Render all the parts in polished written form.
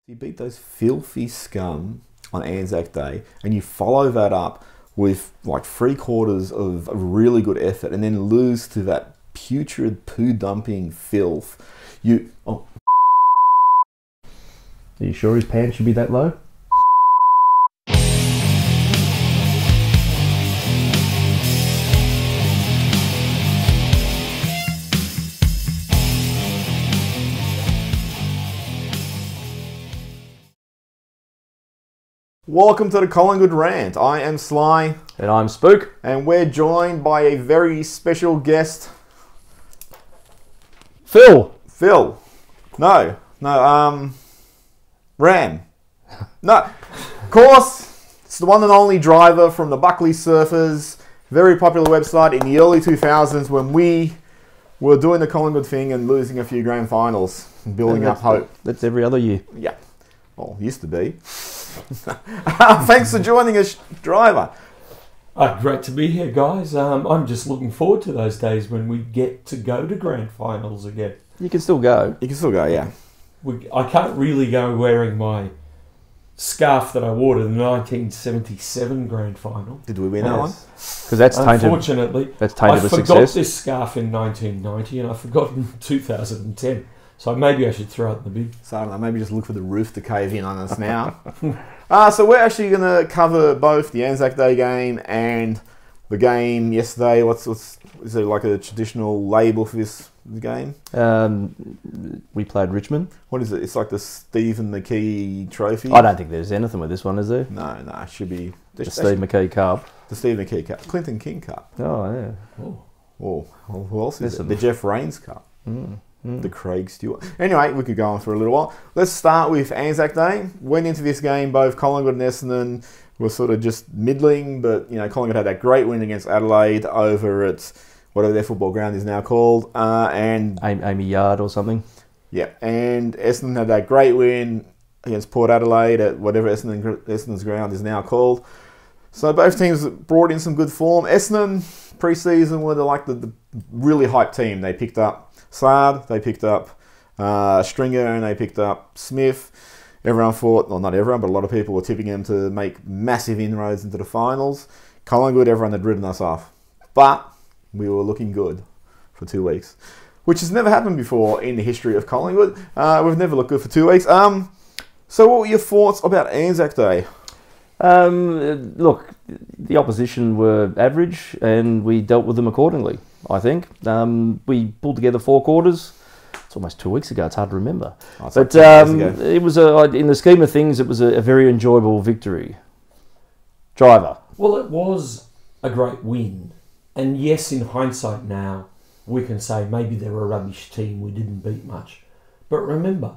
You beat those filthy scum on ANZAC Day, and you follow that up with like 3/4 of a really good effort, and then lose to that putrid poo dumping filth. Are you sure his pants should be that low? Welcome to the Collingwood Rant. I am Sly. And I'm Spook. And we're joined by a very special guest. Phil. No, Ram. No, of course, it's the one and only driver from the Buckley Surfers, very popular website in the early 2000s when we were doing the Collingwood thing and losing a few grand finals and building up hope. That's every other year. Yeah. Well, used to be. Thanks for joining us, driver. Great to be here, guys. I'm just looking forward to those days when we get to go to grand finals again. You can still go. You can still go, yeah. I can't really go wearing my scarf that I wore to the 1977 grand final. Did we win that one? Because that's tainted. Unfortunately, that's tainted with success. I forgot this scarf in 1990 and I forgot in 2010. So maybe I should throw it in the bin. So I don't know, maybe just look for the roof to cave in on us now. So we're actually going to cover both the ANZAC Day game and the game yesterday. Is there like a traditional label for this game? We played Richmond. What is it? It's like the Stephen McKee trophy? I don't think there's anything with this one, is there? No, it should be... The Steve McKee Cup. The Steve McKee Cup. Clinton King Cup. Oh, yeah. Oh, who else is it? The Jeff Rains Cup. The Craig Stewart. Anyway, we could go on for a little while. Let's start with ANZAC Day. Went into this game, both Collingwood and Essendon were sort of just middling, but you know, Collingwood had that great win against Adelaide over at whatever their football ground is now called, and Amy Yard or something. Yeah, and Essendon had that great win against Port Adelaide at whatever Essendon's ground is now called. So both teams brought in some good form. Essendon pre-season were the really hyped team. They picked up Sard, they picked up Stringer, and they picked up Smith. Everyone thought, well, not everyone, but a lot of people were tipping them to make massive inroads into the finals. Collingwood, everyone had ridden us off. But we were looking good for 2 weeks, which has never happened before in the history of Collingwood. We've never looked good for 2 weeks. So what were your thoughts about ANZAC Day? Look, the opposition were average and we dealt with them accordingly, I think. We pulled together 4 quarters. It's almost 2 weeks ago, it's hard to remember. But it was, in the scheme of things, it was a very enjoyable victory. Driver. Well, it was a great win. And yes, in hindsight now, we can say maybe they're a rubbish team, we didn't beat much. But remember,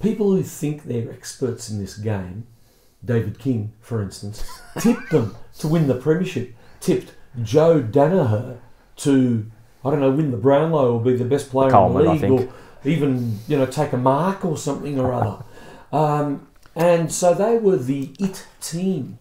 people who think they're experts in this game, David King, for instance, tipped them to win the premiership, tipped Joe Danaher to, I don't know, win the Brownlow or be the best player Coleman, in the league, or even, take a mark or something or other. And so they were the it team.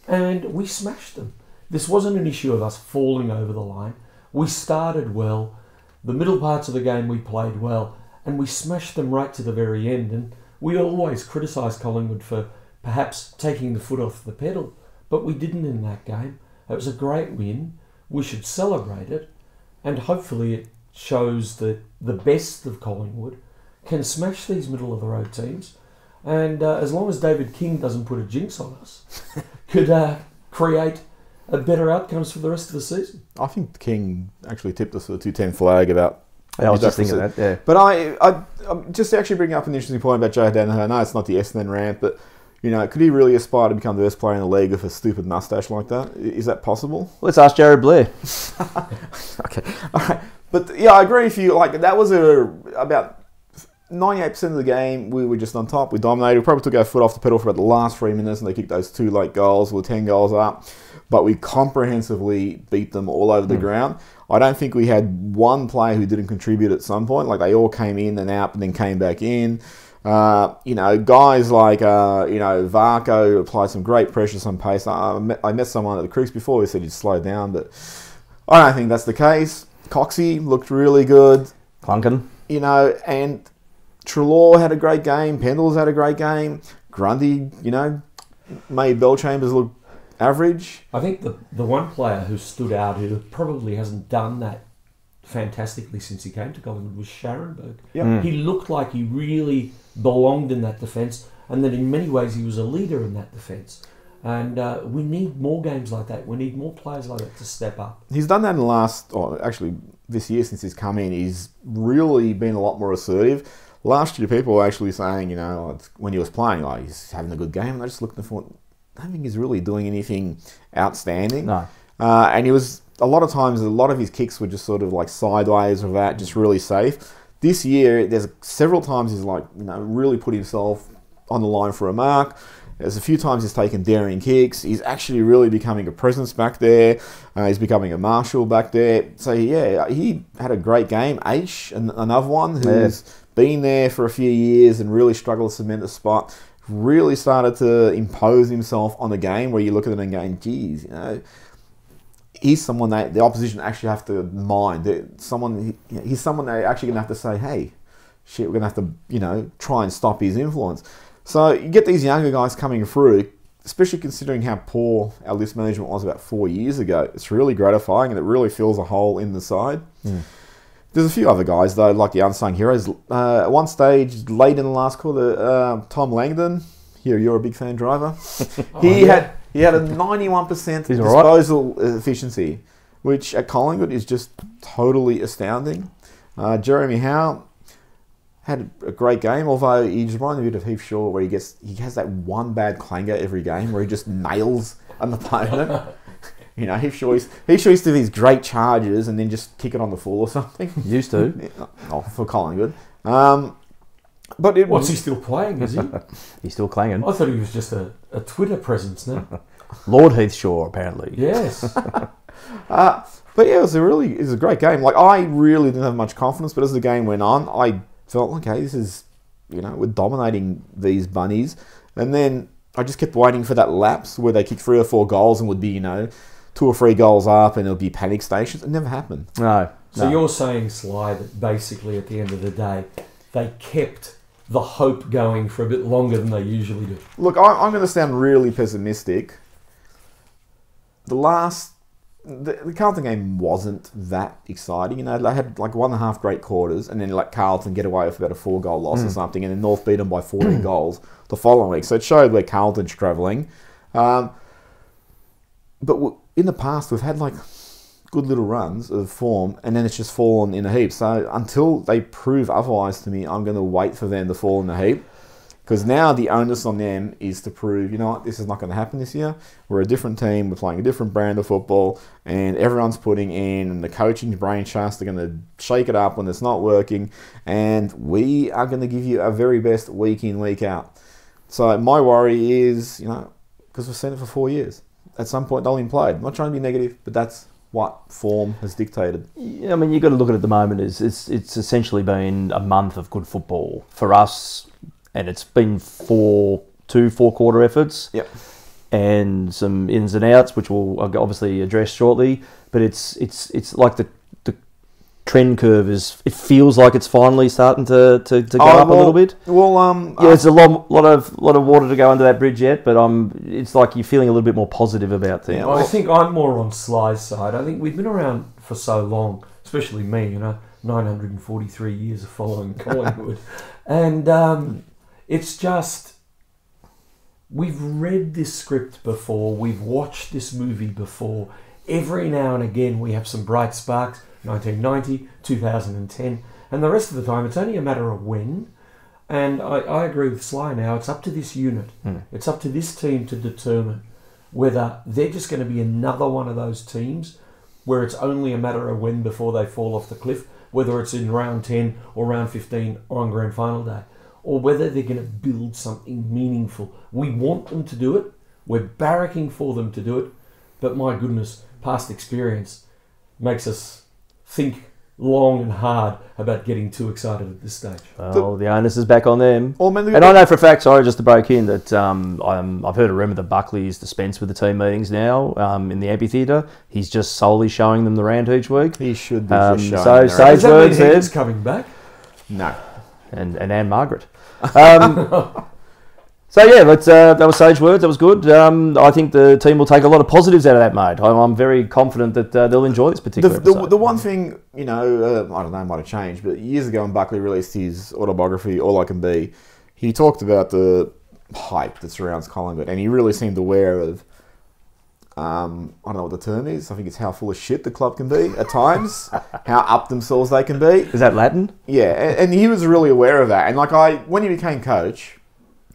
And we smashed them. This wasn't an issue of us falling over the line. We started well. The middle parts of the game we played well. And we smashed them right to the very end. And we always criticise Collingwood for perhaps taking the foot off the pedal. But we didn't in that game. It was a great win. We should celebrate it. And hopefully it shows that the best of Collingwood can smash these middle-of-the-road teams. And as long as David King doesn't put a jinx on us, could create better outcomes for the rest of the season. I think King actually tipped us for the 210 flag about... I was just thinking that, yeah. But I just actually bring up an interesting point about Joe Danaher. No, it's not the Essendon rant, but could he really aspire to become the best player in the league with a stupid mustache like that? Is that possible? Let's ask Jared Blair. Okay, all right. But yeah, I agree with you. Like, that was about 98% of the game, we were just on top. We dominated. We probably took our foot off the pedal for about the last 3 minutes, and they kicked those 2 late goals. We were 10 goals up. But we comprehensively beat them all over the ground. I don't think we had one player who didn't contribute at some point. Like, they all came in and out and then came back in. Guys like, Varco applied some great pressure, some pace. I met someone at the Creeks before who said he'd slow down, but I don't think that's the case. Coxie looked really good. Clunkin. And Trelaw had a great game. Pendle's had a great game. Grundy, made Bellchambers look average. I think the one player who stood out, who probably hasn't done that fantastically since he came to Collingwood, was Scharenberg. Yep. He looked like he really belonged in that defence, and that in many ways he was a leader in that defence. And we need more games like that. We need more players like that to step up. He's done that in the last, this year since he's come in. He's really been a lot more assertive. Last year, people were actually saying, when he was playing, he's having a good game. And I just looked and thought, I don't think he's really doing anything outstanding. No. And he was, a lot of times, a lot of his kicks were just sort of like sideways or that, just really safe. This year, there's several times he's really put himself on the line for a mark. There's a few times he's taken daring kicks. He's actually really becoming a presence back there. He's becoming a marshal back there. So, yeah, he had a great game. H, another one who's been there for a few years and really struggled to cement a spot, really started to impose himself on the game where you look at him and going, geez, he's someone that the opposition actually have to mind. He's someone they're actually going to have to say, hey, shit, we're going to have to, try and stop his influence. So you get these younger guys coming through, especially considering how poor our list management was about 4 years ago. It's really gratifying and it really fills a hole in the side. Mm. There's a few other guys, though, like the unsung heroes. At one stage, late in the last quarter, Tom Langdon, you're a big fan, Driver. He had a 91% disposal efficiency, which at Collingwood is just totally astounding. Jeremy Howe had a great game, although he's reminded me a bit of Heath Shaw, where he has that one bad clanger every game where he just nails an opponent. Heath Shaw used to have these great charges and then just kick it on the full or something. Used to. For Collingwood. But what's he still playing, is he? He's still clanging. I thought he was just a Twitter presence now. Lord Heath Shaw, apparently. Yes. But yeah, it was a great game. I really didn't have much confidence, but as the game went on, I felt, okay, this is, we're dominating these bunnies. And then I just kept waiting for that lapse where they kick 3 or 4 goals and would be, 2 or 3 goals up and it'll be panic stations. It never happened. No. So you're saying, Sly, that basically at the end of the day, they kept the hope going for a bit longer than they usually do. Look, I'm going to sound really pessimistic. The Carlton game wasn't that exciting. They had 1.5 great quarters and then Carlton get away with about a 4-goal loss or something, and then North beat them by 14 goals the following week. So it showed where Carlton's travelling. But in the past, we've had good little runs of form, and then it's just fallen in a heap. So until they prove otherwise to me, I'm going to wait for them to fall in a heap. Because now the onus on them is to prove, this is not going to happen this year. We're a different team. We're playing a different brand of football. And everyone's putting in, and the coaching brain trust are going to shake it up when it's not working. And we are going to give you our very best week in, week out. So my worry is, because we've seen it for 4 years. At some point, they'll be played. I'm not trying to be negative, but that's what form has dictated. Yeah, you've got to look at it at the moment. It's essentially been a month of good football for us. And it's been 4 quarter efforts. Yep. And some ins and outs, which we'll obviously address shortly. But it's like the trend curve it feels like it's finally starting to go up a little bit. Well, it's a lot of water to go under that bridge yet, but it's like you're feeling a little bit more positive about things. Yeah, I think I'm more on Sly's side. I think we've been around for so long, especially me, 943 years of following Collingwood. And it's just, we've read this script before, we've watched this movie before. Every now and again we have some bright sparks, 1990, 2010, and the rest of the time it's only a matter of when. And I agree with Sly now, it's up to this unit. It's up to this team to determine whether they're just going to be another one of those teams where it's only a matter of when before they fall off the cliff, whether it's in round 10 or round 15 or on grand final day, or whether they're going to build something meaningful. We want them to do it. We're barracking for them to do it. But my goodness, past experience makes us think long and hard about getting too excited at this stage. Well, the onus is back on them. And I know for a fact, sorry, just to break in, that I've heard a rumour that Buckley is dispensed with the team meetings now in the amphitheatre. He's just solely showing them the round each week. He should be just showing so them. sage Does that words mean there. He's coming back? No. and Anne Margaret. So yeah, that was sage words. That was good. I think the team will take a lot of positives out of that, mate. I'm very confident that they'll enjoy this particular episode. The one thing, I don't know, it might have changed, but years ago when Buckley released his autobiography, All I Can Be, he talked about the hype that surrounds Collingwood, and he really seemed aware of, I don't know what the term is, I think it's how full of shit the club can be at times, how up themselves they can be. Is that Latin? Yeah, and he was really aware of that. And when he became coach,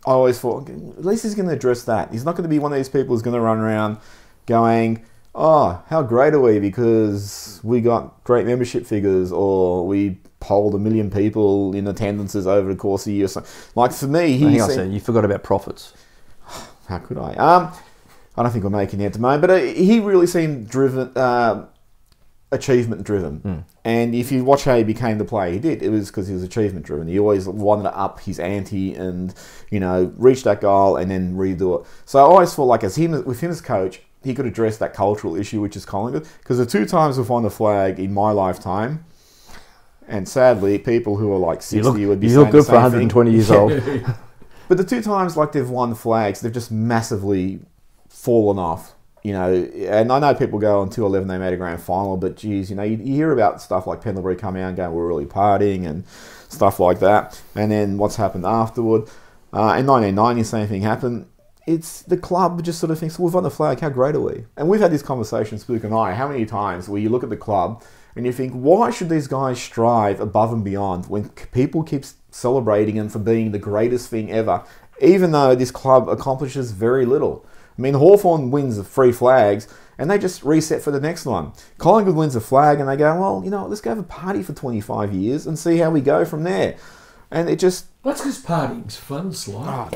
I always thought, at least he's going to address that. He's not going to be one of these people who's going to run around going, oh, how great are we because we got great membership figures or we polled 1 million people in attendances over the course of a year. So, for me, you forgot about profits. How could I? I don't think we're making it at the moment, but he really seemed driven, achievement driven. And if you watch how he became the player he did, it was because he was achievement driven. He always wanted to up his ante and, reach that goal and then redo it. So I always felt like with him as coach, he could address that cultural issue, which is Collingwood. Because the 2 times we've won the flag in my lifetime, and sadly, people who are like 60 would be saying the same thing. You look good for 120 years old. But the 2 times they've won flags, they've just massively fallen off. And I know people go on 2-11, they made a grand final, but geez, you hear about stuff like Pendlebury coming out and going, we're really partying and stuff like that. And then what's happened afterward. In 1990, the same thing happened. It's the club just sort of thinks, well, we've won the flag, how great are we? And we've had this conversation, Spook and I, how many times where you look at the club and you think, why should these guys strive above and beyond when people keep celebrating them for being the greatest thing ever, even though this club accomplishes very little? I mean, Hawthorn wins the 3 flags and they just reset for the next one. Collingwood wins a flag and they go, well, let's go have a party for 25 years and see how we go from there. And it just... That's because partying's fun, Sly.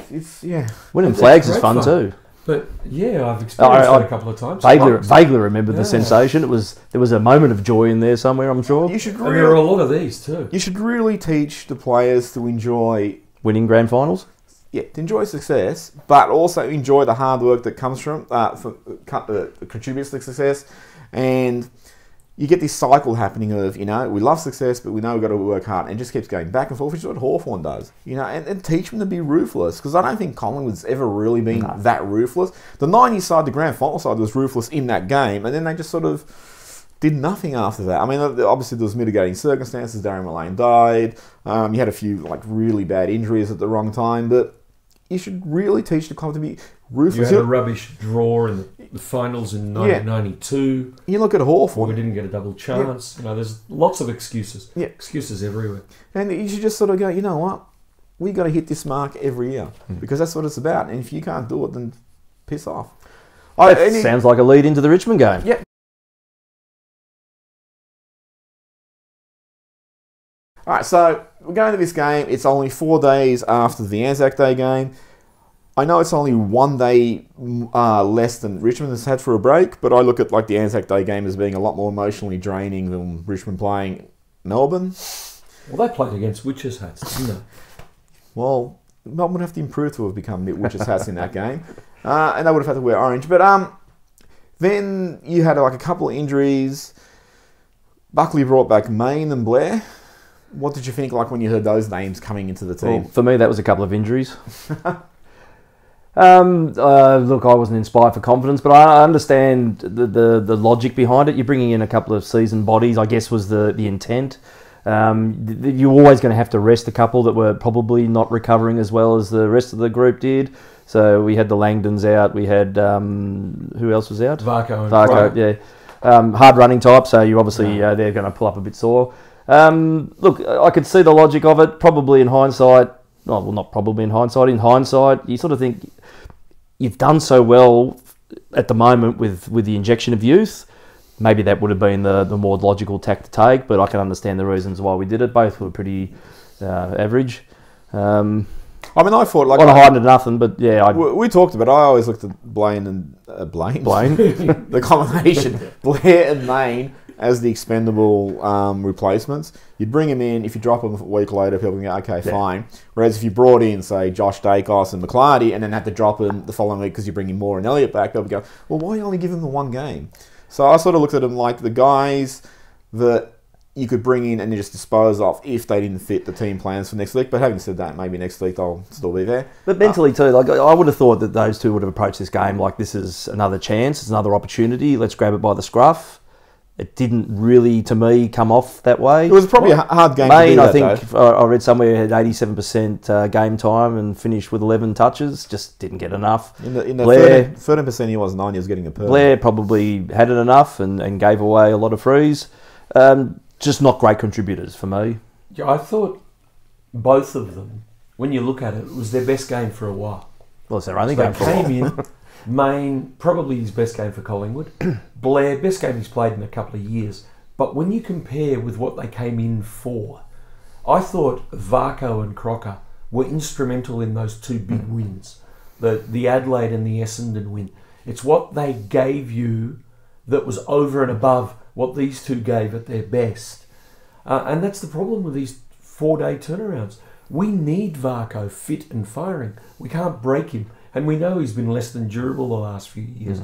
Winning flags is fun too. But yeah, I've experienced that a couple of times. Vaguely remember the sensation. There was a moment of joy in there somewhere, I'm sure. And there are a lot of these too. You should really teach the players to enjoy... Winning grand finals? Yeah, to enjoy success, but also enjoy the hard work that comes from contributes to success. And you get this cycle happening of, we love success, but we know we've got to work hard, and it just keeps going back and forth, which is what Hawthorn does. And teach them to be ruthless, because I don't think Collingwood's ever really been that ruthless. The 90s side, the grand final side, was ruthless in that game, and then they just sort of did nothing after that. I mean, obviously there was mitigating circumstances. Darren Mullane died. You had a few really bad injuries at the wrong time, but you should really teach the club to be ruthless. You had a rubbish draw in the finals in 1992. You look at Hawthorn. We didn't get a double chance. There's lots of excuses. Yeah. Excuses everywhere. And you should just sort of go, you know what? We got to hit this mark every year because that's what it's about. And if you can't do it, then piss off. Sounds like a lead into the Richmond game. Yeah. All right, so we're going to this game. It's only 4 days after the ANZAC Day game. I know it's only 1 day less than Richmond has had for a break, but I look at the ANZAC Day game as being a lot more emotionally draining than Richmond playing Melbourne. Well, they played against witches' hats, didn't they? Well, Melbourne would have to improve to have become witches' hats in that game, and they would have had to wear orange. But then you had a couple of injuries. Buckley brought back Main and Blair. What did you think when you heard those names coming into the team? Well, for me, that was a couple of injuries. Look, I wasn't inspired for confidence, but I understand the logic behind it. You're bringing in a couple of seasoned bodies, I guess was the intent. You're always going to have to rest a couple that were probably not recovering as well as the rest of the group did. So we had the Langdons out. We had, who else was out? Varco, yeah. Hard running type, so you obviously they're going to pull up a bit sore. Look, I could see the logic of it. Probably in hindsight, well, not probably in hindsight. In hindsight, you sort of think you've done so well at the moment with the injection of youth. Maybe that would have been the more logical tack to take, but I can understand the reasons why we did it. Both were pretty average. I mean, I thought on a high to nothing, but yeah. We talked about it. I always looked at Blaine, the combination Blair and Main as the expendable replacements. You'd bring him in, if you drop him a week later, people can go, okay, fine. Whereas if you brought in, say, Josh Dacos and McClarty and then had to drop him the following week because you bring in Moore and Elliott back, they'll go, well, why only give him the one game? So I sort of looked at them like the guys that you could bring in and just dispose of if they didn't fit the team plans for next week. But having said that, maybe next week they'll still be there. But mentally too, like I would have thought that those two would have approached this game like this is another chance, it's another opportunity. Let's grab it by the scruff. It didn't really, to me, come off that way. It was probably a hard game Maine, to do that, I think, I read somewhere, had 87% game time and finished with 11 touches. Just didn't get enough. In the Blair, 13% he was 9, he was getting a perm. Blair probably had it enough and gave away a lot of frees. Just not great contributors for me. Yeah, I thought both of them, when you look at it, was their best game for a while. Well, it's their only So game they for a while. came in, Maine, probably his best game for Collingwood. Blair, best game he's played in a couple of years. But when you compare with what they came in for, I thought Varco and Crocker were instrumental in those two big wins. The Adelaide and the Essendon win. It's what they gave you that was over and above what these two gave at their best. And that's the problem with these 4-day turnarounds. We need Varco fit and firing. We can't break him. And we know he's been less than durable the last few years.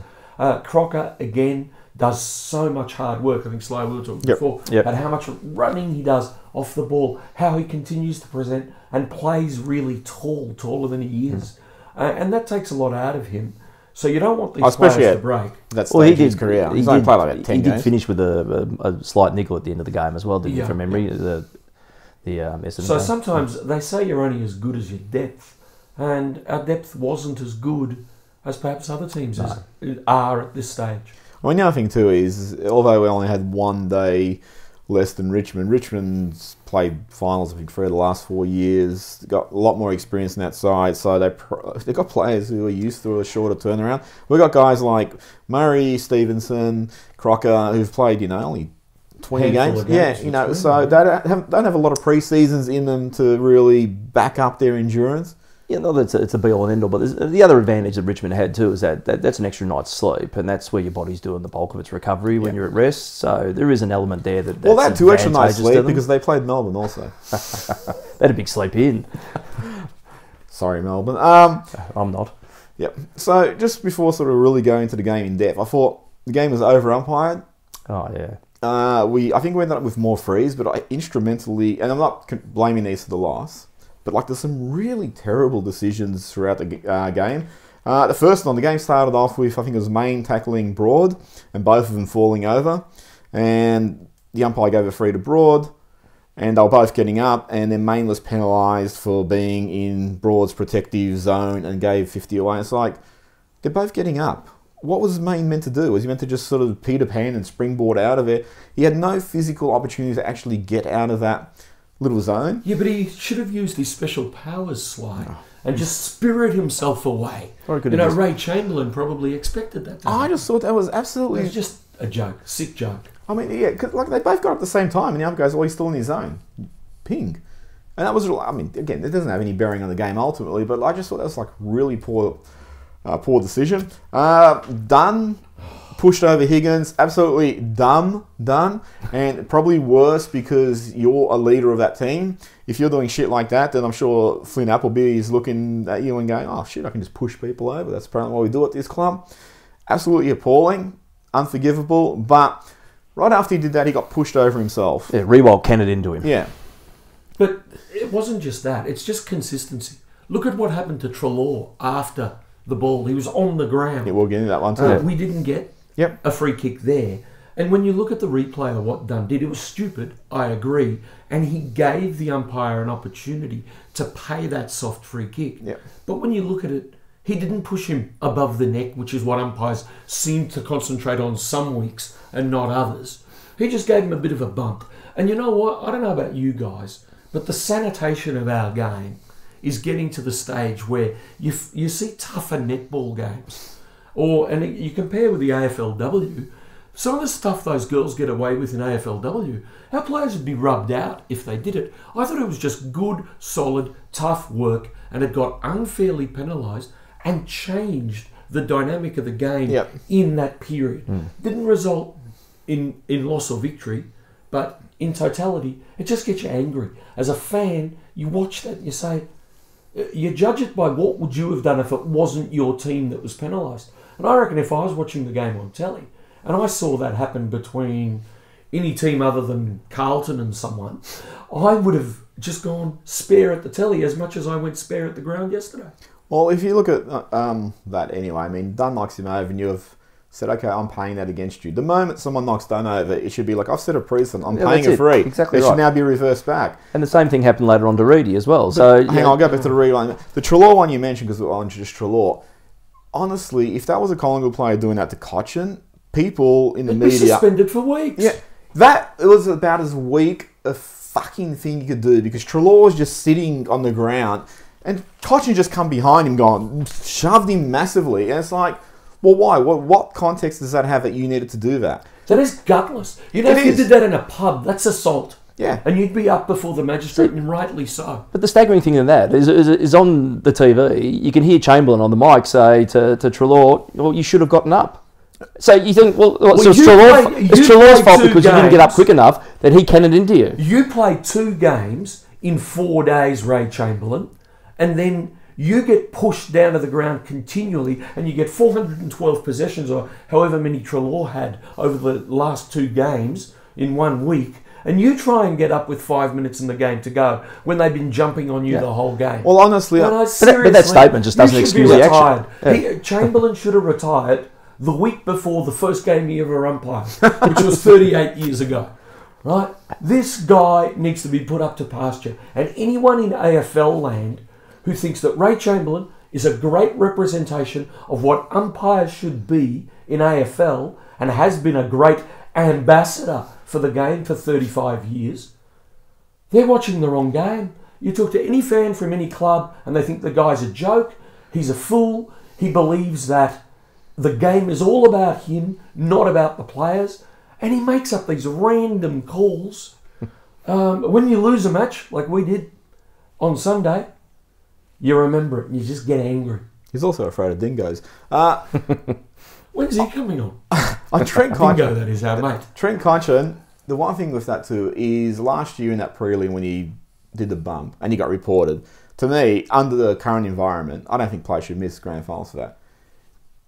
Crocker, again, does so much hard work. I think Sly, we were talking before about how much running he does off the ball, how he continues to present and plays really tall, taller than he is. And that takes a lot out of him. So you don't want these players to break. That's stage his career. He's only played like 10 He games. did finish with a slight niggle at the end of the game as well, didn't he, from memory? The Essendon So game. sometimes they say you're only as good as your depth. And our depth wasn't as good as perhaps other teams are at this stage. Well, the other thing too is, although we only had 1 day less than Richmond, Richmond's played finals, I think, 3 of the last 4 years. They've got a lot more experience in that side, so they've got players who are used to a shorter turnaround. We've got guys like Murray, Stevenson, Crocker, who've played, only 20 games. Yeah, so they don't have a lot of pre-seasons in them to really back up their endurance. Yeah, no, it's a be all and end all. But the other advantage that Richmond had too is that's an extra night's sleep, and that's where your body's doing the bulk of its recovery when you're at rest. So there is an element there that's well, they had 2 extra nights advantageous to sleep them. because they played Melbourne also. They had a big sleep in. Sorry, Melbourne. I'm not. Yep. So just before sort of really going into the game in depth, I thought the game was over umpired. Oh yeah. I think we ended up with more frees, but I instrumentally, and I'm not blaming these for the loss. But there's some really terrible decisions throughout the game. The first one, the game started off with, I think it was Maine tackling Broad, and both of them falling over. And the umpire gave a free to Broad, and they were both getting up, and then Maine was penalised for being in Broad's protective zone and gave 50 away. It's like, they're both getting up. What was Maine meant to do? Was he meant to just sort of Peter Pan and springboard out of it? He had no physical opportunity to actually get out of that little zone. Yeah, but he should have used his special powers, Sly, and just spirit himself away. Ray Chamberlain probably expected that. I just thought that was absolutely... It was just a joke, sick joke. I mean, yeah, because they both got up at the same time, and the other guy's always still in his zone. Ping. And that was, I mean, again, it doesn't have any bearing on the game ultimately, but I just thought that was really poor decision. Dunn pushed over Higgins, absolutely done, and probably worse because you're a leader of that team. If you're doing shit like that, then I'm sure Flynn Appleby is looking at you and going, oh shit, I can just push people over. That's apparently what we do at this club. Absolutely appalling, unforgivable, but right after he did that, he got pushed over himself. Yeah, Rewald cannoned into him. Yeah. But it wasn't just that, it's just consistency. Look at what happened to Treloar after the ball. He was on the ground. Yeah, we'll get into that one too. We didn't get a free kick there. And when you look at the replay of what Dunn did, it was stupid, I agree. And he gave the umpire an opportunity to pay that soft free kick. Yep. But when you look at it, he didn't push him above the neck, which is what umpires seem to concentrate on some weeks and not others. He just gave him a bit of a bump. And you know what? I don't know about you guys, but the sanitation of our game is getting to the stage where you see tougher netball games. And you compare with the AFLW, some of the stuff those girls get away with in AFLW, our players would be rubbed out if they did it. I thought it was just good, solid, tough work, and it got unfairly penalised and changed the dynamic of the game in that period. Didn't result in loss or victory, but in totality, it just gets you angry. As a fan, you watch that and you say, you judge it by what would you have done if it wasn't your team that was penalised. And I reckon if I was watching the game on telly and I saw that happen between, any team other than Carlton and someone, I would have just gone spare at the telly as much as I went spare at the ground yesterday. Well, if you look at that anyway, I mean, Dunn knocks him over and you have said, okay, I'm paying that against you. The moment someone knocks Dunn over, it should be like, I've set a precedent, I'm paying a free. Exactly it right. should now be reversed back. And the same thing happened later on to Reedy as well. So Hang on, I'll go back to the Reedy line. The Treloar one you mentioned, because I'll introduce Treloar. Honestly, if that was a Collingwood player doing that to Cochin, people in the He'd media... be suspended for weeks. Yeah, it was about as weak a fucking thing you could do, because Treloar was just sitting on the ground and Cochin just come behind him going, shoved him massively. And it's like, well, why? What context does that have that you needed to do that? That is gutless. You know, if you did that in a pub, that's assault. Yeah. And you'd be up before the magistrate, and rightly so. But the staggering thing in that is on the TV, you can hear Chamberlain on the mic say to Treloar, well, you should have gotten up. So you think, so it's Treloar's fault because you didn't get up quick enough that he cannoned into you. You played 2 games in 4 days, Ray Chamberlain, and then you get pushed down to the ground continually, and you get 412 possessions, or however many Treloar had over the last 2 games in 1 week, and you try and get up with 5 minutes in the game to go when they've been jumping on you the whole game. Well, honestly... But that statement just doesn't excuse the action. Yeah. Chamberlain should have retired the week before the first game he ever umpired, which was 38 years ago. Right? This guy needs to be put up to pasture. And anyone in AFL land who thinks that Ray Chamberlain is a great representation of what umpires should be in AFL and has been a great ambassador for the game for 35 years, they're watching the wrong game. You talk to any fan from any club and they think the guy's a joke, he's a fool, he believes that the game is all about him, not about the players, and he makes up these random calls. When you lose a match, like we did on Sunday, you remember it and you just get angry. He's also afraid of dingoes. When's he coming on? Trent Dingo, that is our mate. Trent Cotchin, the one thing with that too is last year in that prelim when he did the bump and he got reported, to me, under the current environment, I don't think players should miss grand finals for that.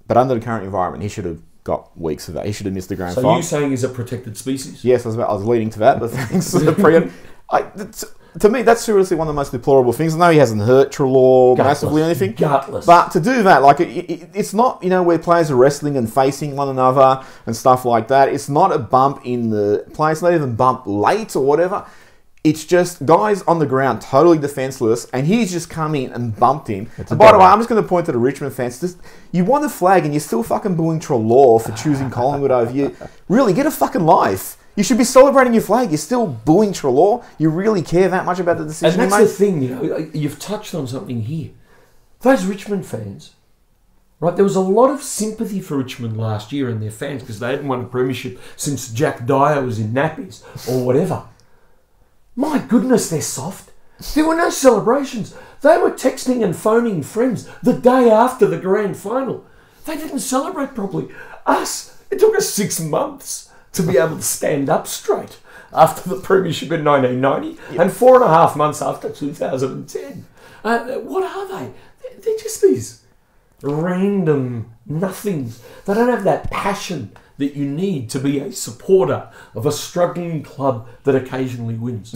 But under the current environment, he should have got weeks of that. He should have missed the grand final. So you're saying he's a protected species? Yes, I was leading to that, but thanks to the pre. To me, that's seriously one of the most deplorable things. I know he hasn't hurt Treloar massively or anything. Gutless. But to do that, like, it's not, where players are wrestling and facing one another and stuff like that. It's not a bump in the play. It's not even bump late or whatever. It's just guys on the ground, totally defenceless, and he's just come in and bumped him. And by the way, I'm just going to point to the Richmond fans. You won the flag and you're still fucking booing Treloar for choosing Collingwood over you. Really, get a fucking life. You should be celebrating your flag. You're still booing Treloar. You really care that much about the decision and you that's made? the thing, you've touched on something here. Those Richmond fans, right, there was a lot of sympathy for Richmond last year and their fans because they hadn't won a premiership since Jack Dyer was in nappies or whatever. My goodness, they're soft. There were no celebrations. They were texting and phoning friends the day after the grand final. They didn't celebrate properly. It took us 6 months to be able to stand up straight after the premiership in 1990 and 4.5 months after 2010. What are they? They're just these random nothings. They don't have that passion that you need to be a supporter of a struggling club that occasionally wins.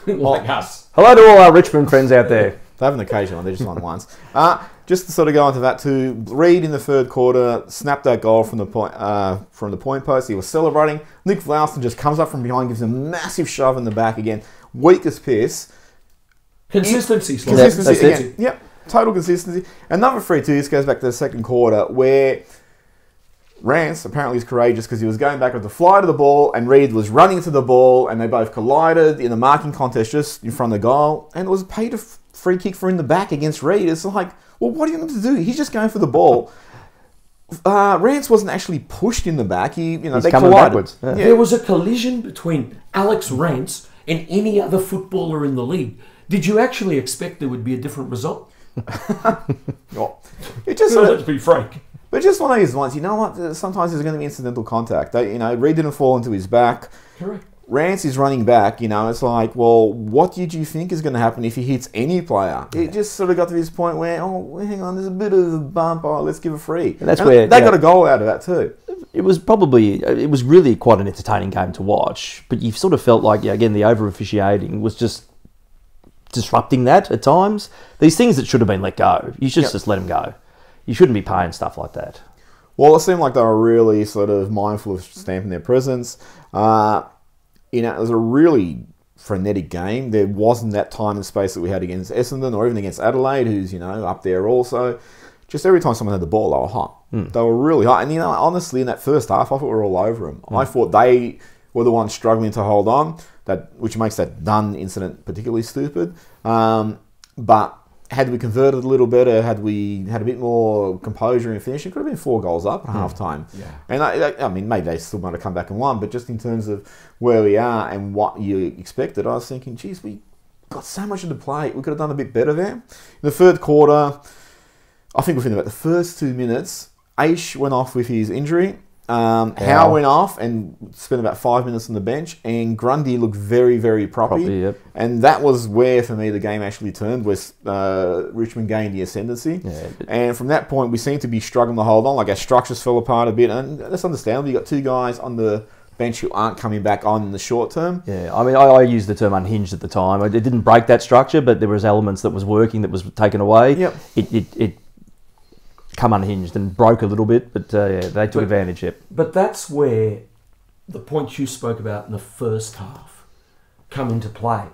Like us. Hello to all our Richmond friends out there. They have an occasion one, they just won once. Just to sort of go into that too, Reid in the third quarter snapped that goal from the point post. He was celebrating. Nick Vlausten just comes up from behind, gives him a massive shove in the back again. Weak as piss. Consistency. Consistency again. Yep, total consistency. Another free too, this goes back to the second quarter where Rance apparently is courageous because he was going back with the fly to the ball and Reid was running to the ball and they both collided in the marking contest just in front of the goal and it was paid a free kick for in the back against Reid. It's like, well, what do you want him to do? He's just going for the ball. Rance wasn't actually pushed in the back. He's they coming collided. backwards. Yeah. There was a collision between Alex Rance and any other footballer in the league. Did you actually expect there would be a different result? Well, it just let's be frank. But just one of these ones, you know what? Sometimes there's going to be incidental contact. Reid didn't fall into his back. Correct. Rance is running back. It's like, well, what did you think is going to happen if he hits any player? It just sort of got to this point where, hang on, there's a bit of a bump. Let's give a free. And that's where they got a goal out of that too. it was really quite an entertaining game to watch, but you sort of felt like, again, the over-officiating was just disrupting that at times. These things that should have been let go, you should just let them go. You shouldn't be paying stuff like that. Well, it seemed like they were really sort of mindful of stamping their presence. It was a really frenetic game. There wasn't that time and space that we had against Essendon or even against Adelaide, who's, up there also. Just every time someone had the ball, they were hot. They were really hot. And, honestly, in that first half, I thought we were all over them. I thought they were the ones struggling to hold on, which makes that Dunn incident particularly stupid. But had we converted a little better, had we had a bit more composure in finishing, it could have been 4 goals up at half-time. Yeah. And, I mean, maybe they still might have come back and won, but just in terms of where we are and what you expected, I was thinking, geez, we got so much into play. We could have done a bit better there. In the third quarter, I think within about the first 2 minutes, Aish went off with his injury. Howe went off and spent about 5 minutes on the bench, and Grundy looked very, very proppy. Yep. And that was where, for me, the game actually turned, was Richmond gained the ascendancy. Yeah. And from that point, we seemed to be struggling to hold on. Like, our structures fell apart a bit, and that's understandable. You got 2 guys on the bench who aren't coming back on in the short term. Yeah, I mean, I used the term unhinged at the time. It didn't break that structure, but there was elements that was working that was taken away. Yep. It come unhinged and broke a little bit, but they took advantage. Yep. But that's where the points you spoke about in the first half come into play,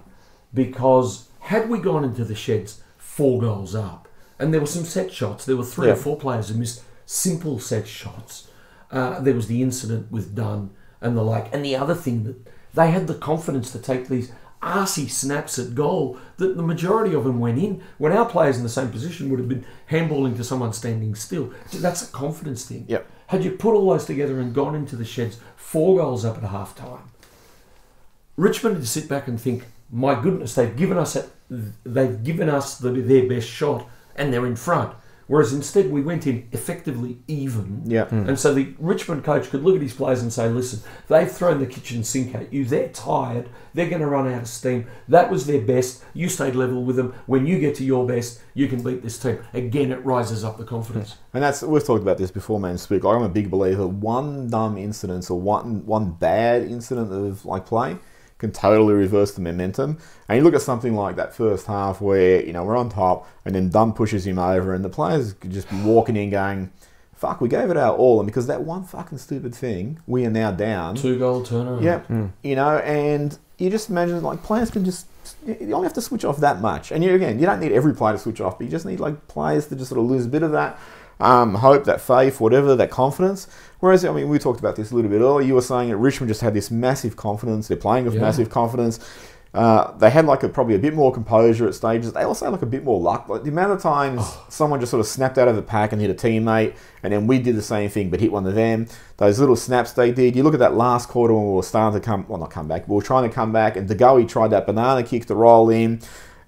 because had we gone into the sheds 4 goals up, and there were some set shots, there were 3 or 4 players who missed simple set shots. There was the incident with Dunn and the like, and the other thing that they had the confidence to take these arsey snaps at goal that the majority of them went in when our players in the same position would have been handballing to someone standing still. That's a confidence thing. Yep. Had you put all those together and gone into the sheds 4 goals up at half time, Richmond had to sit back and think, my goodness, they've given us their best shot and they're in front. Whereas instead we went in effectively even. Yeah. And so the Richmond coach could look at his players and say, listen, they've thrown the kitchen sink at you. They're tired. They're going to run out of steam. That was their best. You stayed level with them. When you get to your best, you can beat this team. Again, it rises up the confidence. And we've talked about this before, man. Spook. I'm a big believer. One dumb incident or one bad incident of play can totally reverse the momentum. And you look at something like that first half where, we're on top and then Dunn pushes him over and the players could just be walking in going, fuck, we gave it our all. And because that one fucking stupid thing, we are now down. 2-goal turnaround. Yeah. And you just imagine, players can just, you only have to switch off that much. And you don't need every player to switch off, but you just need, players to just sort of lose a bit of that hope, that faith, whatever, that confidence. Whereas, we talked about this a little bit earlier. You were saying that Richmond just had this massive confidence. They're playing with massive confidence. They had probably a bit more composure at stages. They also had a bit more luck. The amount of times someone just sort of snapped out of the pack and hit a teammate, and then we did the same thing but hit one of them. Those little snaps they did. You look at that last quarter when we were starting to not come back, but we were trying to come back, and DeGoey tried that banana kick to roll in.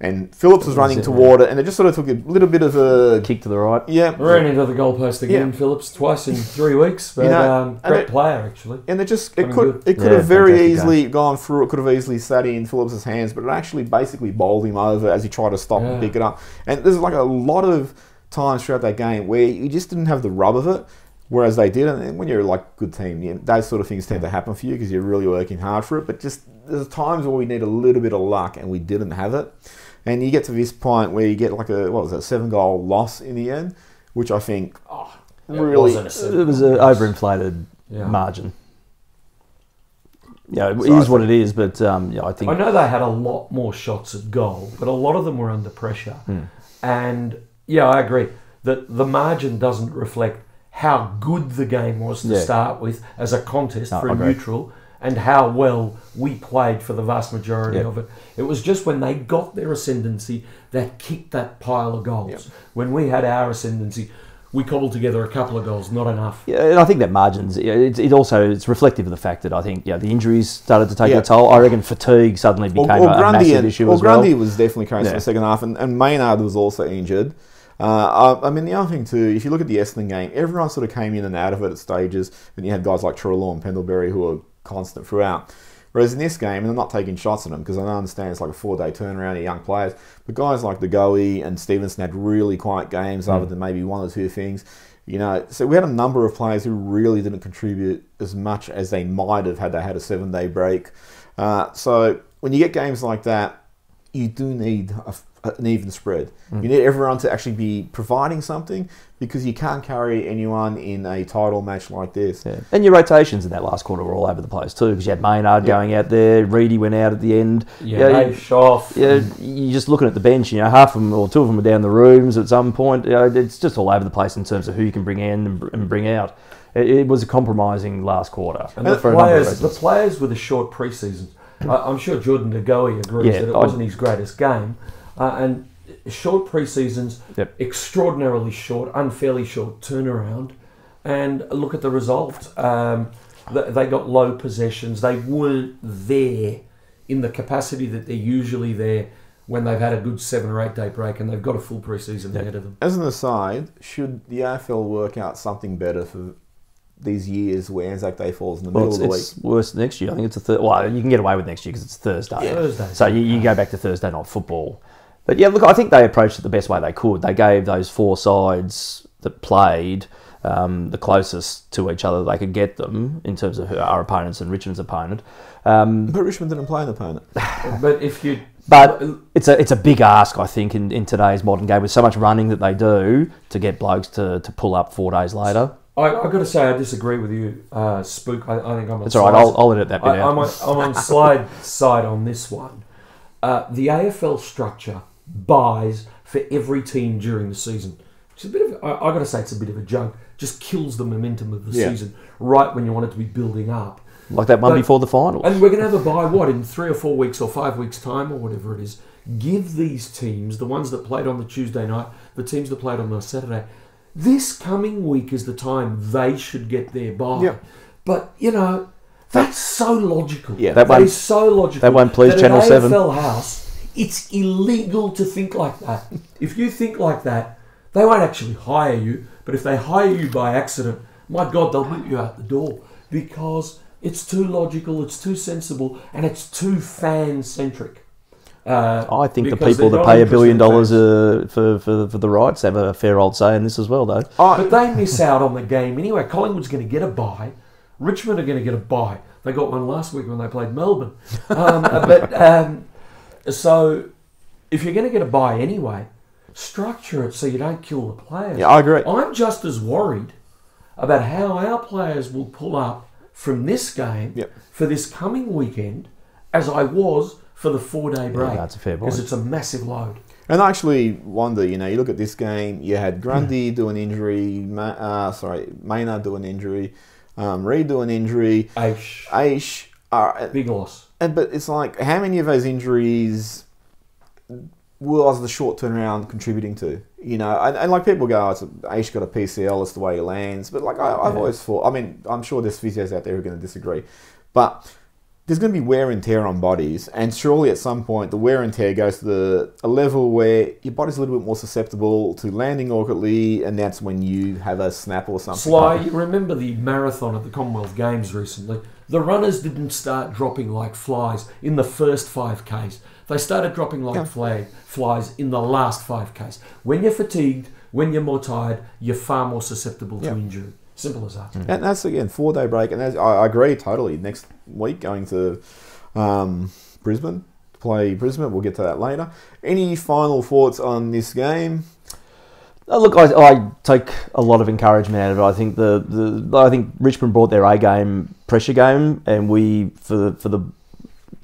And Phillips was running toward it, and it just sort of took a little bit of a kick to the right. Yeah, ran into the goalpost again. Phillips twice in 3 weeks, but great player actually. And it could have very easily gone through. It could have easily sat in Phillips' hands, but it actually basically bowled him over as he tried to stop and pick it up. And there's a lot of times throughout that game where you just didn't have the rub of it, whereas they did. And when you're a good team, those sort of things tend to happen for you because you're really working hard for it. But just there's times where we need a little bit of luck, and we didn't have it. And you get to this point where you get a 7-goal loss in the end, which I think really... It was an overinflated margin. It is what it is, but I think... I know they had a lot more shots at goal, but a lot of them were under pressure. And, I agree that the margin doesn't reflect how good the game was to start with as a contest for a neutral, and how well we played for the vast majority of it. It was just when they got their ascendancy that kicked that pile of goals. When we had our ascendancy, we cobbled together a couple of goals, not enough. Yeah, and I think that margins, it's reflective of the fact that I think the injuries started to take a toll. I reckon fatigue suddenly became a massive issue as well. Grundy was definitely carrying in the second half, and Maynard was also injured. The other thing too, if you look at the Essendon game, everyone sort of came in and out of it at stages, and you had guys like Trelaw and Pendlebury who were constant throughout. Whereas in this game, and I'm not taking shots at them because I understand it's like a 4-day turnaround of young players, but guys like the Goey and Stevenson had really quiet games other than maybe one or two things. So we had a number of players who really didn't contribute as much as they might have had they had a 7-day break. So when you get games like that, you do need an even spread. You need everyone to actually be providing something because you can't carry anyone in a title match like this. Yeah. And your rotations in that last quarter were all over the place too because you had Maynard going out there, Reedy went out at the end. Off. You're just looking at the bench, half of them or two of them were down the rooms at some point. It's just all over the place in terms of who you can bring in and bring out. It was a compromising last quarter. And the players with a short pre-season, I'm sure Jordan Ngoe agrees that it wasn't his greatest game. And short pre-seasons, extraordinarily short, unfairly short turnaround. And look at the result. They got low possessions. They weren't there in the capacity that they're usually there when they've had a good 7 or 8 day break and they've got a full pre-season ahead of them. As an aside, should the AFL work out something better for these years where ANZAC Day falls in the middle of the week? It's worse next year. I think it's Well, you can get away with next year because it's Thursday. Thursday. So you go back to Thursday night football. But yeah, look, I think they approached it the best way they could. They gave those 4 sides that played the closest to each other they could get them in terms of our opponents and Richmond's opponent. But Richmond didn't play an opponent. But it's a big ask, I think, in today's modern game with so much running that they do to get blokes to pull up 4 days later. I've got to say, I disagree with you, Spook. I think I'm on That's all right, I'll edit that bit out. I'm on Sly's side on this one. The AFL structure buys for every team during the season. It's a bit of, I've got to say, it's a bit of a joke. Just kills the momentum of the season right when you want it to be building up. Like that one before the finals. And we're going to have a bye, in 3 or 4 weeks or 5 weeks' time or whatever it is. Give these teams, the ones that played on the Tuesday night, the teams that played on the Saturday, this coming week is the time they should get their bye. Yep. But, that's so logical. Yeah, that is so logical. That won't please Channel 7. At an AFL house, it's illegal to think like that. If you think like that, they won't actually hire you. But if they hire you by accident, my God, they'll boot you out the door. Because it's too logical, it's too sensible, and it's too fan-centric. I think the people that pay $1 billion for the rights have a fair old say in this as well, though. But they miss out on the game anyway. Collingwood's going to get a bye. Richmond are going to get a bye. They got one last week when they played Melbourne. So if you're going to get a bye anyway, structure it so you don't kill the players. Yeah, I agree. I'm just as worried about how our players will pull up from this game for this coming weekend as I was for the 4-day break. Yeah, that's a fair point. Because it's a massive load. And I actually wonder, you look at this game, you had Grundy do an injury, Maynard do an injury, Reid do an injury, Aish. Big loss. But it's like, how many of those injuries was the short turnaround contributing to? And like people go, Aish got a PCL, it's the way he lands. But like I've always thought, I'm sure there's physios out there who are going to disagree. But there's going to be wear and tear on bodies, and surely at some point the wear and tear goes to a level where your body's a little bit more susceptible to landing awkwardly, and that's when you have a snap or something. Sly, you remember the marathon at the Commonwealth Games recently? The runners didn't start dropping like flies in the first 5Ks. They started dropping like flies in the last 5Ks. When you're fatigued, when you're more tired, you're far more susceptible to injury. Simple as that. And that's, again, 4-day break. And I agree totally. Next week, going to Brisbane to play Brisbane. We'll get to that later. Any final thoughts on this game? Look, I take a lot of encouragement out of it. I think I think Richmond brought their A-game pressure game, and we, for the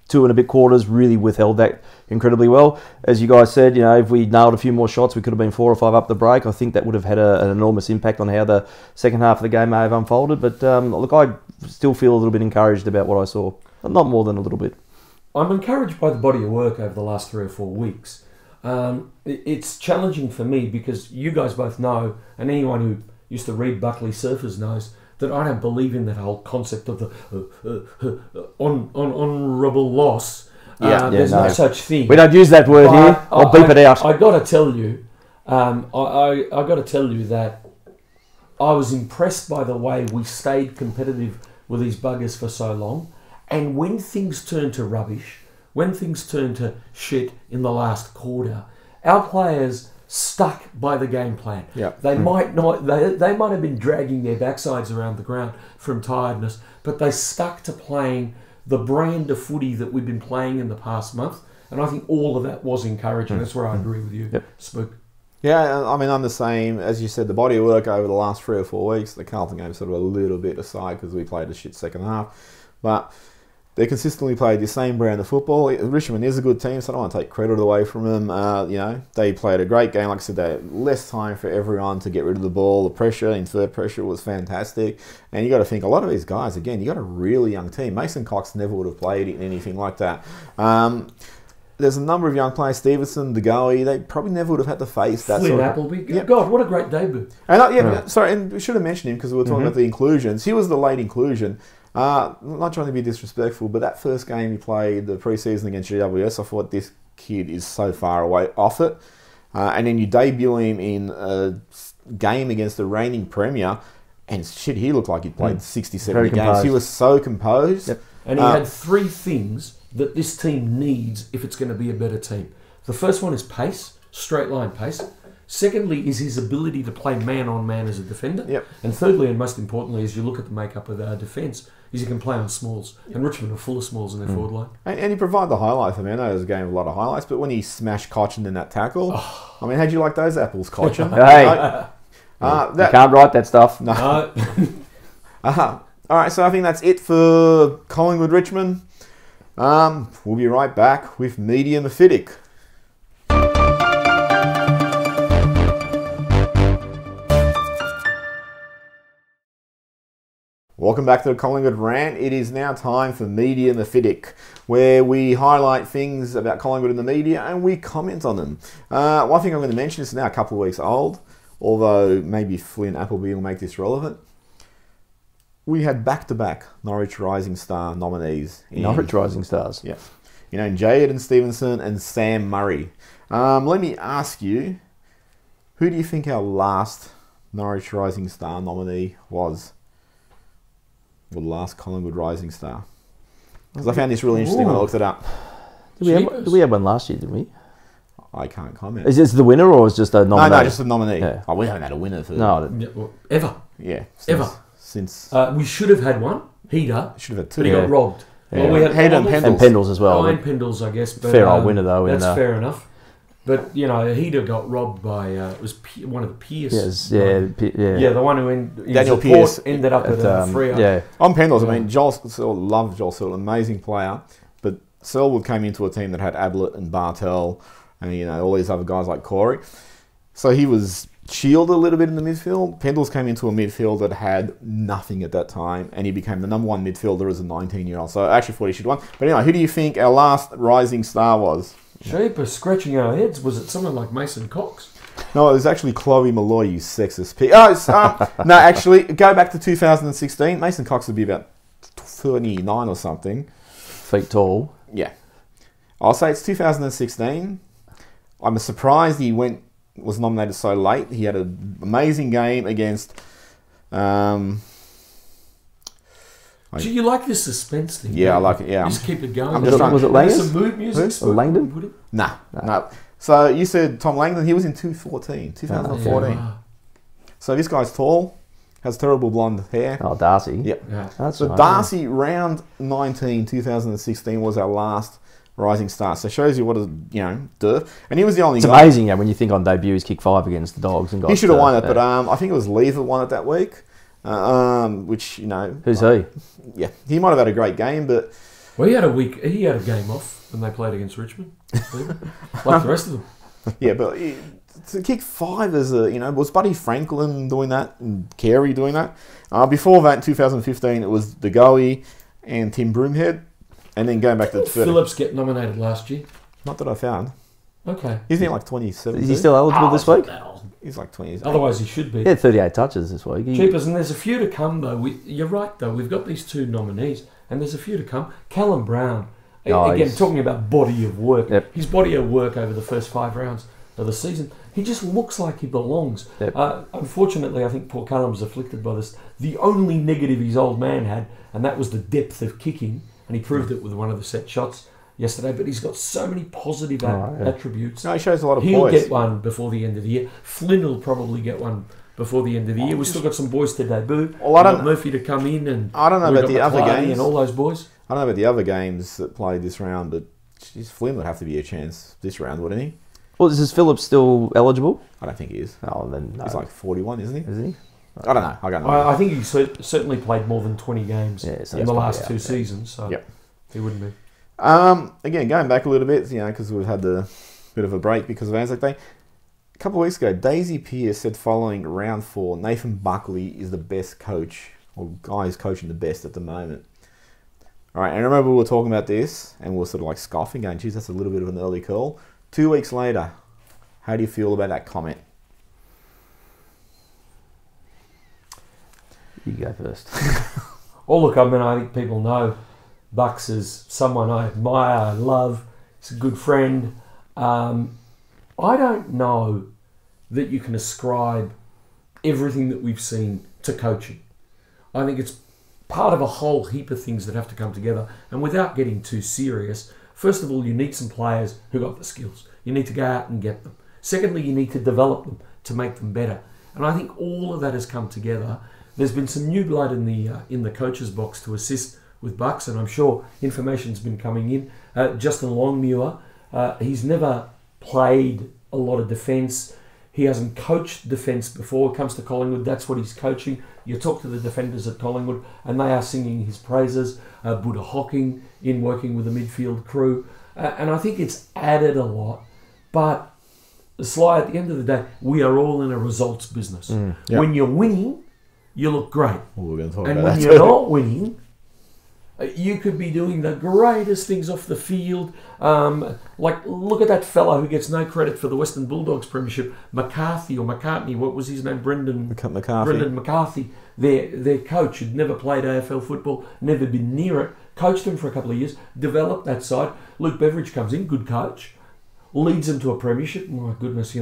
2 and a bit quarters, really withheld that incredibly well. As you guys said, if we nailed a few more shots, we could have been 4 or 5 up the break. I think that would have had an enormous impact on how the second half of the game may have unfolded. But look, I still feel a little bit encouraged about what I saw. Not more than a little bit. I'm encouraged by the body of work over the last 3 or 4 weeks. It's challenging for me because you guys both know, and anyone who used to read Buckley Surfers knows, that I don't believe in that whole concept of the honourable loss. There's no such thing. We don't use that word here. I'll beep it out. I got to tell you, I got to tell you that I was impressed by the way we stayed competitive with these buggers for so long, And when things turn to rubbish, when things turn to shit in the last quarter, our players stuck by the game plan. Yep. They might not. They might have been dragging their backsides around the ground from tiredness, but they stuck to playing the brand of footy that we've been playing in the past month. And I think all of that was encouraging. That's where I agree with you, Spook. Yeah, I mean, I'm the same. As you said, the body of work over the last 3 or 4 weeks, the Carlton game sort of a little bit aside because we played a shit second half. But they consistently played the same brand of football. Richmond is a good team, so I don't want to take credit away from them. You know, they played a great game. Like I said, they had less time for everyone to get rid of the ball. The pressure, inferred pressure, was fantastic. And you got to think, a lot of these guys, again, you got a really young team. Mason Cox never would have played in anything like that. There's a number of young players, Stevenson, DeGoey, they probably never would have had to face that Flynn sort of... Appleby. Yep. God, what a great debut. And sorry, and we should have mentioned him because we were talking about the inclusions. He was the late inclusion. Not trying to be disrespectful, but that first game he played, the pre-season against GWS, I thought this kid is so far away off it. And then you debut him in a game against the reigning premier, and shit, he looked like he'd played 60, 70 games. He was so composed. Yep. And he had 3 things that this team needs if it's going to be a better team. The first one is pace, straight line pace. Secondly is his ability to play man on man as a defender. Yep. And thirdly, and most importantly, as you look at the makeup of our defence, is he can play on smalls. And Richmond are full of smalls in their forward line. And he provided the highlights. I mean, I know it was a game with a lot of highlights, but when he smashed Cochin in that tackle, I mean, how'd you like those apples, Cochin? Hey, you can't write that stuff. No. All right, so I think that's it for Collingwood Richmond. We'll be right back with Media Mephitic. Welcome back to the Collingwood Rant. It is now time for Media Mephitic, where we highlight things about Collingwood in the media and we comment on them. One thing I'm going to mention is now a couple of weeks old, although maybe Flynn Appleby will make this relevant. We had back-to-back Norwich Rising Star nominees. Norwich Rising Stars. Yeah. You know, Jaden Stevenson and Sam Murray. Let me ask you, who do you think our last Norwich Rising Star nominee was? Or the last Collingwood Rising Star? Because I found this really interesting when I looked it up. Did we have one last year, didn't we? I can't comment. Is this the winner or is just a nominee? No, just a nominee. Yeah. Oh, we haven't had a winner for... Ever. Yeah. Since we should have had one. Heater. Should have had 2. But he got robbed. Yeah. Well, we had Heater and Pendles. And Pendles as well. And Pendles, I guess. But, fair old winner, though. That's fair enough. But, you know, Heater got robbed by... it was one of the Pierce. Yes, yeah. The one who... Daniel Pierce. Ended up at a free. Yeah. On Pendles, I mean, Joel Searle, loved Joel Searle, amazing player. But Selwood came into a team that had Ablett and Bartel and, you know, all these other guys like Corey. So he was shielded a little bit in the midfield. Pendles came into a midfield that had nothing at that time, and he became the number 1 midfielder as a 19-year-old. So I actually thought he should have won. But anyway, who do you think our last rising star was? Jeepers, scratching our heads. Was it someone like Mason Cox? No, it was actually Chloe Malloy, you sexist pig. No, actually, go back to 2016. Mason Cox would be about 39 or something. Feet tall. Yeah. I'll say it's 2016. I'm surprised he was nominated so late. He had an amazing game against... Do you like this suspense thing? Yeah, I like it, yeah. Just keep it going. I'm just trying- Was it Langdon? Some mood music. Langdon? No. So you said Tom Langdon, he was in 2014. Yeah. So this guy's tall, has terrible blonde hair. Oh, Darcy. Yep. Yeah. That's So right. Darcy, round 19, 2016, was our last rising star. So shows you what a, derp. And he was the only It's guy. amazing, when you think on debut he's kicked 5 against the Dogs and got... He should have won it, but I think it was Lever won it that week. Which, Who's he? Yeah, he might have had a great game, but... Well, he had a game off when they played against Richmond. Like the rest of them. Yeah, but to kick 5 as a, was Buddy Franklin doing that and Carey doing that? Before that, in 2015, it was DeGoey and Tim Broomhead. And then going back to... Did Phillips get nominated last year? Not that I found. Okay. Isn't he like 27? Is he still eligible this week? He's like 20. Otherwise, he should be. He had 38 touches this week. Cheapers, and there's a few to come, though. You're right, though. We've got these 2 nominees, and there's a few to come. Callum Brown, again, talking about body of work. Yep. His body of work over the first 5 rounds of the season, he just looks like he belongs. Yep. Unfortunately, I think poor Callum's afflicted by this. The only negative his old man had, and that was the depth of kicking. and he proved it with one of the set shots yesterday. But he's got so many positive attributes. No, he shows a lot of He'll poise. get one before the end of the year. Flynn will probably get one before the end of the year. We've still got some boys to debut. Well, I don't- We've got Murphy to come in, and I don't know we've about got the other McClarty games. and all those boys. I don't know about the other games that played this round, but geez, Flynn would have to be a chance this round, wouldn't he? Well, is Phillips still eligible? I don't think he is. Oh, then no. He's like 41, isn't he? Is he? I don't know. I don't know. I think he certainly played more than 20 games Yeah, so in that's the last probably 2 seasons, so Yep. he wouldn't be. Again, going back a little bit, because we've had the bit of a break because of Anzac Day. A couple of weeks ago, Daisy Pearce said following round 4, Nathan Buckley is the best coach, or guy who's coaching the best at the moment. All right, and I remember we were talking about this, and we were sort of like scoffing, going, geez, that's a little bit of an early call. 2 weeks later, how do you feel about that comment? You go first. Oh, look, I think people know Bucks is someone I admire, I love. He's a good friend. I don't know that you can ascribe everything that we've seen to coaching. I think it's part of a whole heap of things that have to come together. And without getting too serious, first of all, you need some players who got the skills. You need to go out and get them. Secondly, you need to develop them to make them better. And I think all of that has come together. There's been some new blood in the coach's box to assist with Bucks, and I'm sure information's been coming in. Justin Longmuir, he's never played a lot of defence. He hasn't coached defence before. It comes to Collingwood, that's what he's coaching. You talk to the defenders at Collingwood, and they are singing his praises. Buddha Hocking in working with the midfield crew. And I think it's added a lot. But, Sly, at the end of the day, we are all in a results business. Yep. When you're winning, you look great. Well, we're going to talk And about when that you're too. not winning, you could be doing the greatest things off the field. Like, look at that fellow who gets no credit for the Western Bulldogs premiership, McCartney, what was his name? Brendan McCarthy, their coach, who'd never played AFL football, never been near it, coached them for a couple of years, developed that side. Luke Beveridge comes in, good coach, leads them to a premiership. My goodness,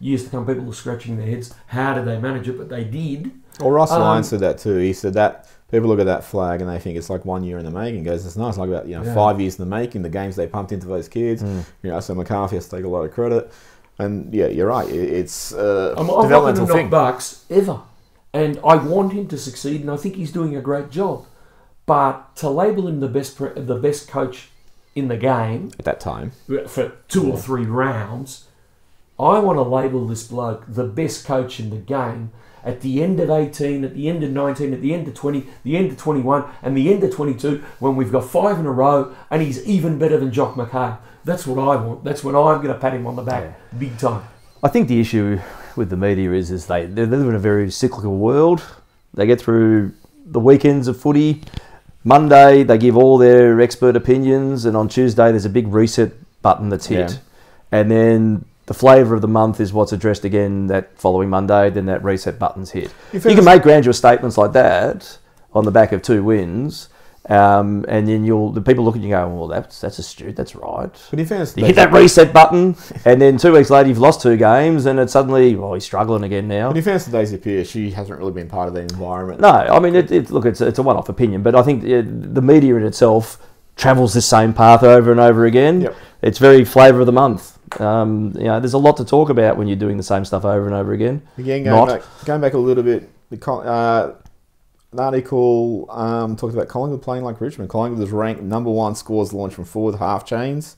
years to come, people are scratching their heads. How did they manage it? But they did. Well, Ross Lyons said that too. He said that people look at that flag and they think it's like 1 year in the making. He goes, it's nice, like about 5 years in the making. The games they pumped into those kids. So McCarthy has to take a lot of credit. And yeah, you're right. It's a developmental thing. I'm not Bucks ever, and I want him to succeed, and I think he's doing a great job. But to label him the best coach in the game At that time, for 2 or 3 rounds, I want to label this bloke the best coach in the game at the end of 18, at the end of 19, at the end of 20, the end of 21, and the end of 22, when we've got 5 in a row, and he's even better than Jock McHale. That's what I want. That's when I'm going to pat him on the back, big time. I think the issue with the media is they live in a very cyclical world. They get through the weekends of footy. Monday, they give all their expert opinions, and on Tuesday, there's a big reset button that's hit. Yeah. And then the flavour of the month is what's addressed again that following Monday, then that reset button's hit. You can make grandeur statements like that on the back of 2 wins, and then the people look at you and go, well, that's astute, that's right. but in fairness, You hit that reset button, and then 2 weeks later you've lost 2 games, and it's suddenly, he's struggling again now. But in fairness to Daisy Pearce, she hasn't really been part of that environment. No, I mean, it's a one-off opinion, but I think the media in itself travels this same path over and over again. Yep. It's very flavour of the month. There's a lot to talk about when you're doing the same stuff over and over again. Again, going back a little bit, an article talked about Collingwood playing like Richmond. Collingwood was ranked number 1 scores launched from forward half chains.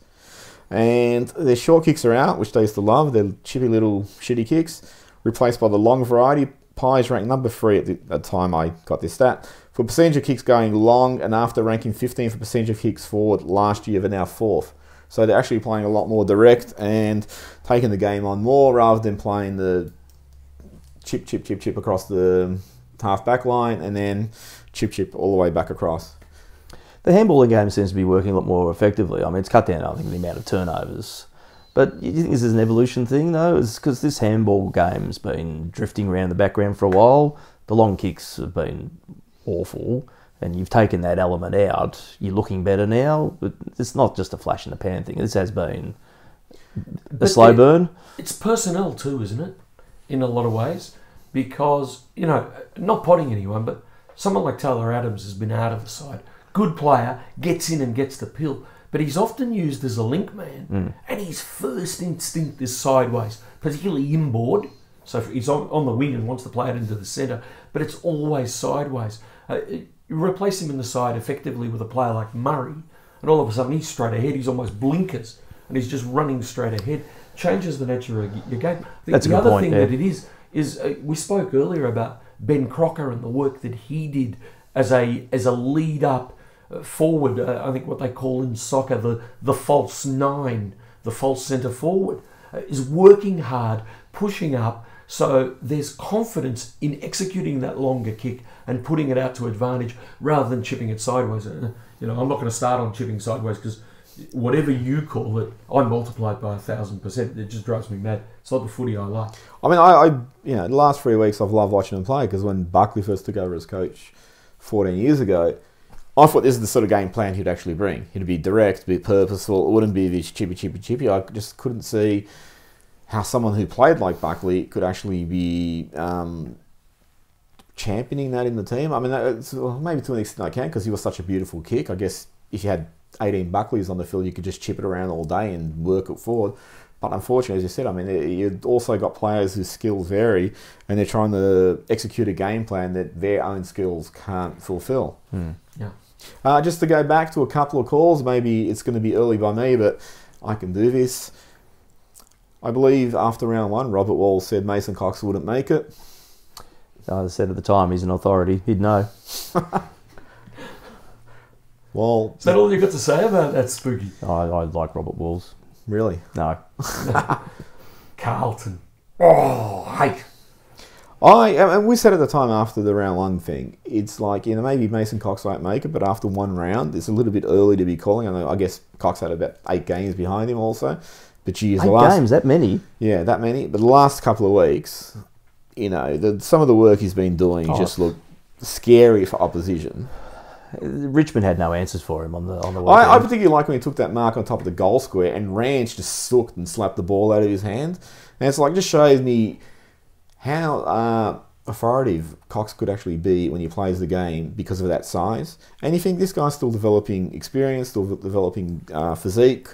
And their short kicks are out, which they used to love. They're chippy little shitty kicks, replaced by the long variety. Pies ranked number 3 at the time I got this stat. For percentage of kicks going long, and after ranking 15 for percentage of kicks forward last year, they're now 4th. So they're actually playing a lot more direct and taking the game on more rather than playing the chip across the half back line and then chip all the way back across. The handballing game seems to be working a lot more effectively. I mean, it's cut down, I think, the amount of turnovers. But you think this is an evolution thing, though? It's because this handball game's been drifting around the background for a while. The long kicks have been awful, and you've taken that element out. You're looking better now, but it's not just a flash in the pan thing. This has been a slow burn. It's personnel too, isn't it? In a lot of ways. Because, not potting anyone, but someone like Taylor Adams has been out of the side. good player, gets in and gets the pill. But he's often used as a link man, and his first instinct is sideways, particularly inboard. So if he's on the wing and wants to play it into the centre, but it's always sideways. You replace him in the side effectively with a player like Murray, and all of a sudden he's straight ahead. He's almost blinkers, and he's just running straight ahead. Changes the nature of your game. That's a the good other point, thing yeah. that it is we spoke earlier about Ben Crocker and the work that he did as a lead up forward. I think what they call in soccer the false nine, the false centre forward, is working hard, pushing up. So there's confidence in executing that longer kick and putting it out to advantage rather than chipping it sideways. I'm not going to start on chipping sideways because whatever you call it, I multiply it by 1,000%. It just drives me mad. It's not the footy I like. I mean, I the last 3 weeks I've loved watching him play because when Buckley first took over as coach 14 years ago, I thought this is the sort of game plan he'd actually bring. He'd be direct, be purposeful. It wouldn't be this chippy. I just couldn't see how someone who played like Buckley could actually be championing that in the team. I mean, maybe to an extent I can because he was such a beautiful kick. I guess if you had 18 Buckleys on the field, you could just chip it around all day and work it forward. But unfortunately, as you said, I mean, you've also got players whose skills vary and they're trying to execute a game plan that their own skills can't fulfill. Yeah. Just to go back to a couple of calls, maybe it's going to be early by me, but I can do this. I believe after round 1, Robert Wall said Mason Cox wouldn't make it. I said at the time, he's an authority. He'd know. Well, Is that all you've got to say about that, Spooky? I like Robert Walls. really? No. Carlton. Oh, hate. And we said at the time after the round 1 thing, it's like, maybe Mason Cox won't make it, but after one round, it's a little bit early to be calling. I guess Cox had about 8 games behind him also. But geez, 8 games, that many? Yeah, that many. But the last couple of weeks, some of the work he's been doing just looked scary for opposition. Richmond had no answers for him on the weekend. I particularly like when he took that mark on top of the goal square and Ranch just sooked and slapped the ball out of his hand. And it's like, just shows me how authoritative Cox could actually be when he plays the game because of that size. And you think this guy's still developing experience, still developing physique.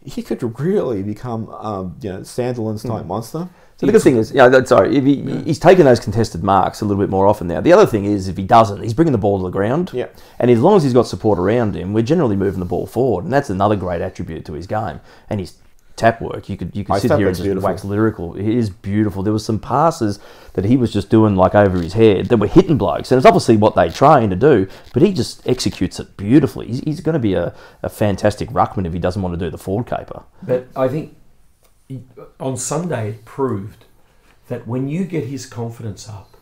He could really become Sandilands type monster. So the good thing is, he's taken those contested marks a little bit more often now. The other thing is, if he doesn't, he's bringing the ball to the ground. Yeah. And as long as he's got support around him, we're generally moving the ball forward. And that's another great attribute to his game. And his tap work, you could sit here and just wax lyrical. It is beautiful. There was some passes that he was just doing like over his head that were hitting blokes. And it's obviously what they train to do, but he just executes it beautifully. He's going to be a fantastic ruckman if he doesn't want to do the forward caper. But I think on Sunday it proved that when you get his confidence up,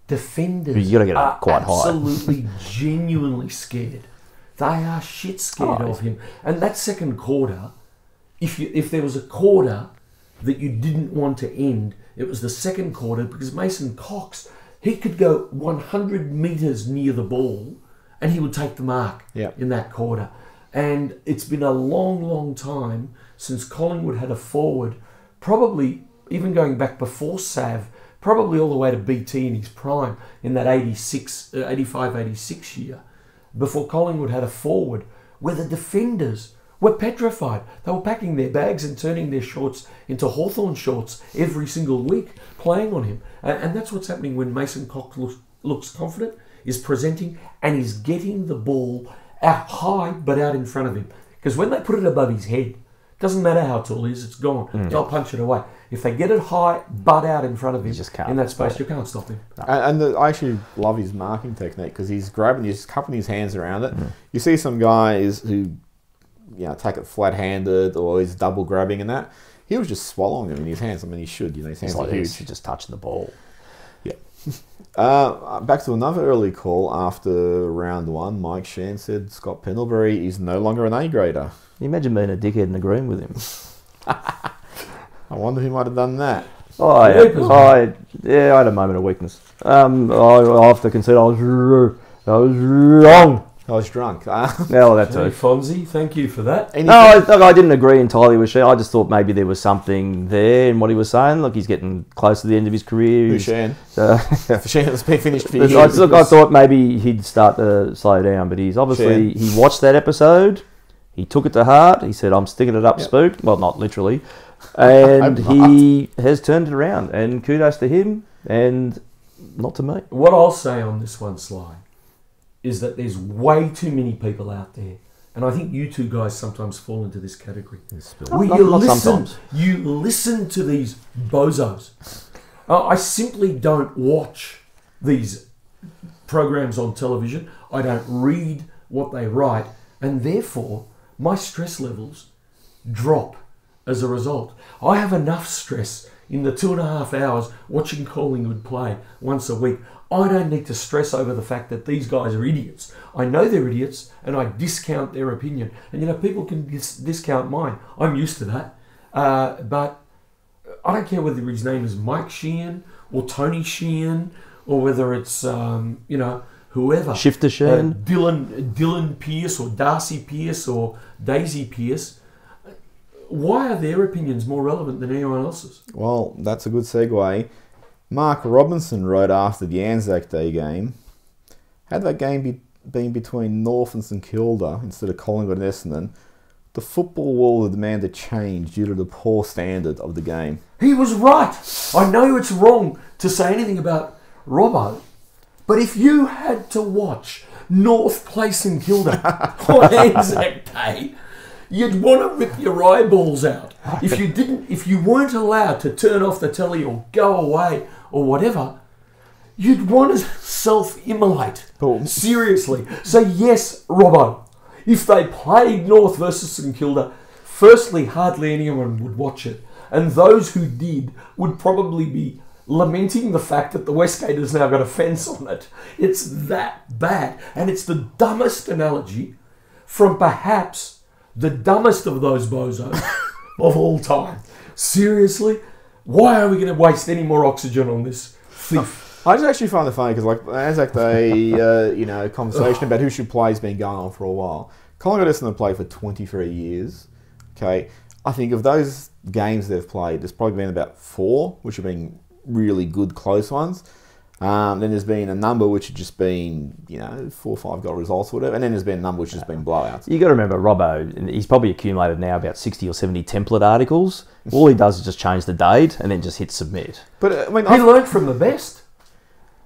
defenders you got to get are it quite absolutely genuinely scared. They are shit scared of him. And that second quarter, if there was a quarter that you didn't want to end, it was the second quarter, because Mason Cox, he could go 100 metres near the ball and he would take the mark in that quarter. And it's been a long, long time since Collingwood had a forward, probably even going back before Sav, probably all the way to BT in his prime, in that 85-86 year, before Collingwood had a forward where the defenders were petrified. They were packing their bags and turning their shorts into Hawthorn shorts every single week, playing on him. And that's what's happening when Mason Cox looks confident, is presenting, and is getting the ball out high but out in front of him. Because when they put it above his head, doesn't matter how tall he is, it's gone. They'll punch it away. If they get it high but out in front of him, in that space, you can't stop him. No. And I actually love his marking technique because he's cupping his hands around it. You see some guys who take it flat-handed or he's double grabbing and that. He was just swallowing them in his hands. I mean, he should. His hands are huge. He's just touching the ball. Yeah. Back to another early call after round 1. Mike Shan said Scott Pendlebury is no longer an A-grader. Can you imagine being a dickhead and agreeing with him? I wonder who might have done that. I had a moment of weakness. I have to concede I was wrong. I was drunk. No, that Hey, too. Fonzie, thank you for that. Anything- No, I didn't agree entirely with Shane. I just thought maybe there was something there in what he was saying. Look, he's getting close to the end of his career. Who's Shan? Uh, Shan has been finished for I years. thought maybe he'd start to slow down, but he's obviously, he watched that episode, he took it to heart, he said, I'm sticking it up, Yep. Spook. Well, not literally. And I'm he has turned it around, and kudos to him, and not to me. What I'll say on this one, Sly, is that there's way too many people out there, and I think you two guys sometimes fall into this category. Where Not sometimes. you listen to these bozos. I simply don't watch these programs on television. I don't read what they write, and therefore my stress levels drop as a result. I have enough stress in the 2.5 hours watching Collingwood play once a week. I don't need to stress over the fact that these guys are idiots. I know they're idiots, and I discount their opinion. And people can discount mine. I'm used to that. But I don't care whether his name is Mike Sheehan or Tony Sheehan or whether it's whoever. Shifter Sheehan. Dylan Pearce or Darcy Pearce or Daisy Pearce. Why are their opinions more relevant than anyone else's? Well, that's a good segue. Mark Robinson wrote after the ANZAC Day game, had that game been between North and St Kilda instead of Collingwood and Essendon, the football world would demand a change due to the poor standard of the game. He was right. I know it's wrong to say anything about Robbo, but if you had to watch North play St Kilda on ANZAC Day, you'd want to rip your eyeballs out. If you weren't allowed to turn off the telly or go away or whatever, you'd want to self-immolate. Boom. Seriously. So yes, Robbo, if they played North versus St Kilda, firstly, hardly anyone would watch it. And those who did would probably be lamenting the fact that the Westgate has now got a fence on it. It's that bad. And it's the dumbest analogy from perhaps the dumbest of those bozos of all time. Seriously? Why are we going to waste any more oxygen on this thief? I just actually find it funny because, like, ANZAC Day, conversation about who should play has been going on for a while. Collingwood and Essendon played for 23 years. Okay, I think of those games they've played, there's probably been about 4, which have been really good, close ones. Then there's been a number which have just been, 4 or 5 goal results or whatever. And then there's been a number which has been blowouts. You got to remember, Robbo, he's probably accumulated now about 60 or 70 template articles. All he does is just change the date and then just hit submit. But I mean, He learned from the best.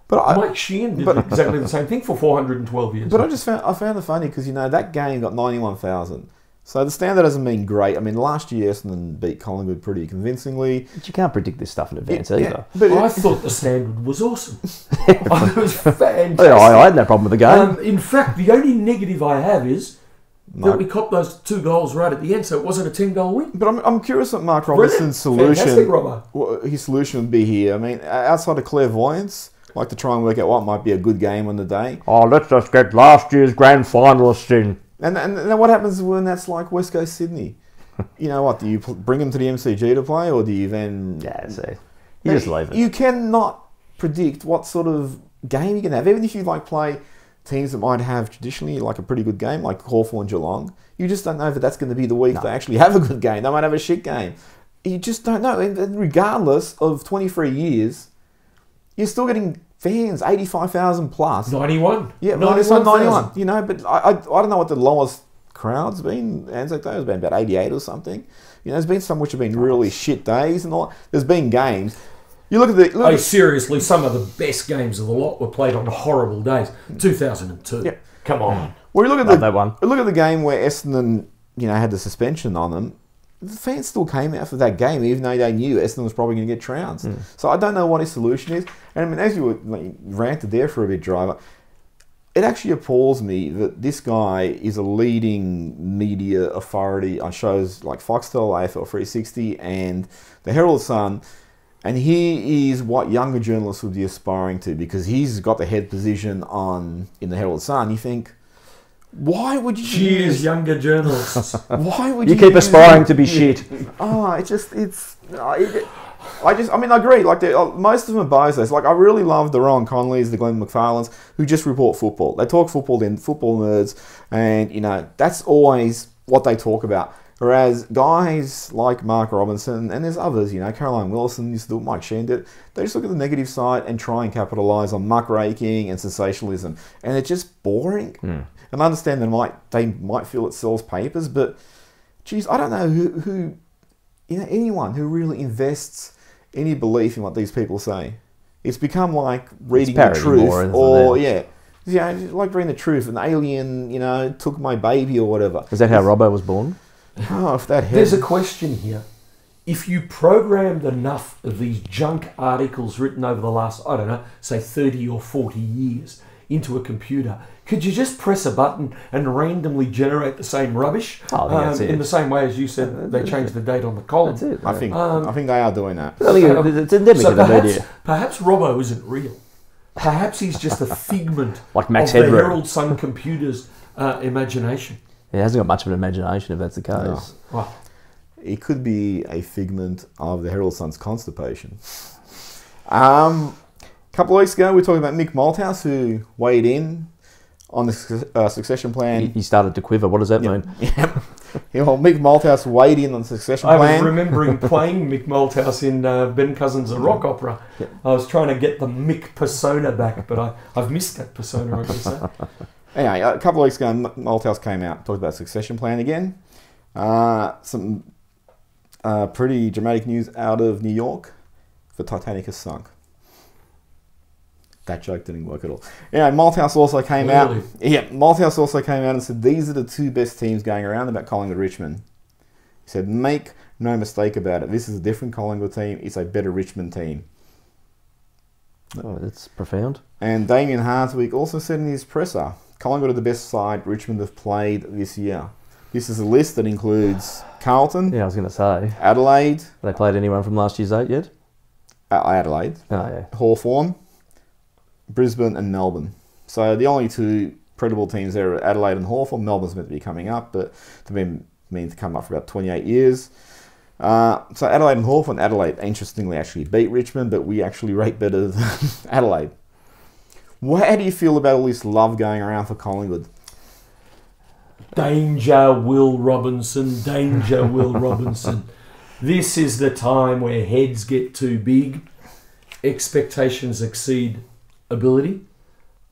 but Mike Sheehan did exactly the same thing for 412 years. But I found it funny because that game got 91,000. So the standard hasn't been great. I mean, last year Essendon beat Collingwood pretty convincingly. But you can't predict this stuff in advance Yeah, either. but I thought the standard was awesome. It was fantastic. Yeah, I had no problem with the game. In fact, the only negative I have is that Mark- we copped those 2 goals right at the end, so it wasn't a 10-goal win. But I'm curious what Mark Brilliant. Robinson's Fantastic, solution, Robbo. what his solution would be here. I mean, outside of clairvoyance, like to try and work out what might be a good game on the day. Let's just get last year's grand finalists in. And then what happens when that's like West Coast Sydney? You know what? Do you bring them to the MCG to play, or do you then? Yeah, so you just leave it. You cannot predict what sort of game you can have, even if you play teams that might have traditionally like a pretty good game, like Hawthorn, Geelong. You just don't know if that's going to be the week they actually have a good game. They might have a shit game. You just don't know. And regardless of 23 years, you're still getting fans, 85,000 plus. 91. Yeah, 91. But I don't know what the lowest crowd's been. ANZAC Day has been about 88 or something. There's been some which have been really shit days and all. There's been games. You look at Seriously, some of the best games of the lot were played on horrible days. 2002. Yeah. Come on. Well, you look at that one. Look at the game where Essendon, had the suspension on them. The fans still came out for that game, even though they knew Essendon was probably going to get trounced. So I don't know what his solution is. And I mean, as you ranted there for a bit, Driver, it actually appalls me that this guy is a leading media authority on shows like Foxtel, AFL 360, and the Herald Sun. And he is what younger journalists would be aspiring to, because he's got the head position in the Herald Sun. You think, why would you Cheers, younger journalists. Why would You keep aspiring to be shit. I agree. Like, most of them are bozos. Like, I really love the Rowan Conleys, the Glenn McFarlanes, who just report football. They talk football, they're football nerds, and, that's always what they talk about. Whereas guys like Mark Robinson, and there's others, Caroline Wilson used to do it, Mike Sheen did, they just look at the negative side and try and capitalise on muckraking and sensationalism. And it's just boring. And I understand they might feel it sells papers, but, geez, I don't know who anyone who really invests any belief in what these people say. It's become like reading the truth. Like reading the truth. An alien, took my baby or whatever. Is that how Robbo was born? Oh, if that had... There's a question here. If you programmed enough of these junk articles written over the last, I don't know, say 30 or 40 years into a computer, could you just press a button and randomly generate the same rubbish? That's it. In the same way as you said they changed the date on the column. That's it. I think they are doing that. I think it's endemic in the media. Perhaps Robbo isn't real. Perhaps he's just a figment like Max of the Headroom. Herald Sun computer's imagination. He hasn't got much of an imagination, if that's the case. No. Well, It could be a figment of the Herald Sun's constipation. A couple of weeks ago, we were talking about Mick Malthouse, who weighed in on the succession plan. He started to quiver. What does that mean? Mick Malthouse weighed in on the succession I plan. was remembering playing Mick Malthouse in Ben Cousins' A Rock Opera. Yep. I was trying to get the Mick persona back, but I've missed that persona, I should say. Anyway, a couple of weeks ago, Malthouse came out, talked about succession plan again. Some pretty dramatic news out of New York. The Titanic has sunk. That joke didn't work at all. Anyway, Malthouse also came out. Yeah, Malthouse also came out and said these are the two best teams going around about Collingwood Richmond. He said, make no mistake about it. This is a different Collingwood team. It's a better Richmond team. Oh, that's profound. And Damien Hardwick also said in his presser, Collingwood are the best side Richmond have played this year. This is a list that includes Carlton. Yeah, I was going to say. Adelaide. Have they played anyone from last year's 8 yet? Adelaide. Oh, yeah. Hawthorn, Brisbane and Melbourne. So the only two credible teams there are Adelaide and Hawthorn. Melbourne's meant to be coming up, but they've been meant to come up for about 28 years. So Adelaide and Hawthorn. Adelaide, interestingly, actually beat Richmond, but we actually rate better than Adelaide. How do you feel about all this love going around for Collingwood? Danger, Will Robinson. Danger, Will Robinson. This is the time where heads get too big, expectations exceed ability.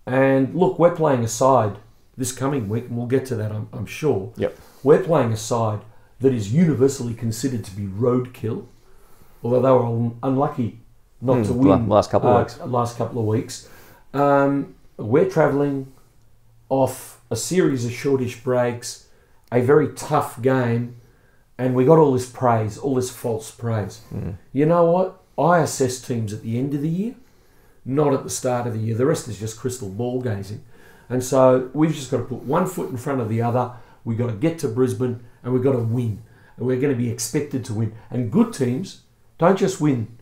And look, we're playing a side this coming week, and we'll get to that, I'm sure. Yep. We're playing a side that is universally considered to be roadkill, although they were unlucky not to win last couple of weeks. We're travelling off a series of shortish breaks, a very tough game, and we got all this praise, all this false praise. You know what? I assess teams at the end of the year, not at the start of the year. The rest is just crystal ball gazing. And so we've just got to put one foot in front of the other. We've got to get to Brisbane and we've got to win. And we're going to be expected to win. And good teams don't just win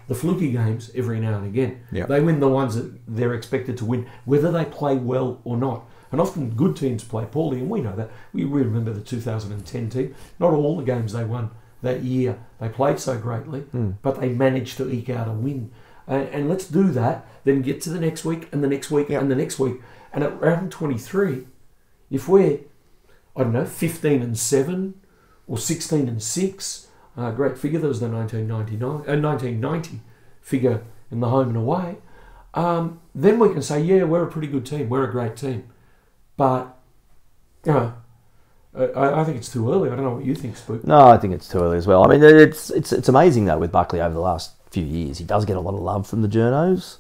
the fluky games every now and again. Yep. They win the ones that they're expected to win, whether they play well or not. And often good teams play poorly, and we know that. We remember the 2010 team. Not all the games they won that year they played so greatly, but they managed to eke out a win. And let's do that, then get to the next week and the next week and the next week. And at round 23, if we're, 15-7 or 16-6, great figure, there was the 1990 figure in the home and away, then we can say, yeah, we're a pretty good team, we're a great team. But, I think it's too early. I don't know what you think, Spook. No, I think it's too early as well. I mean, it's amazing, though, with Buckley over the last few years. He does get a lot of love from the journos.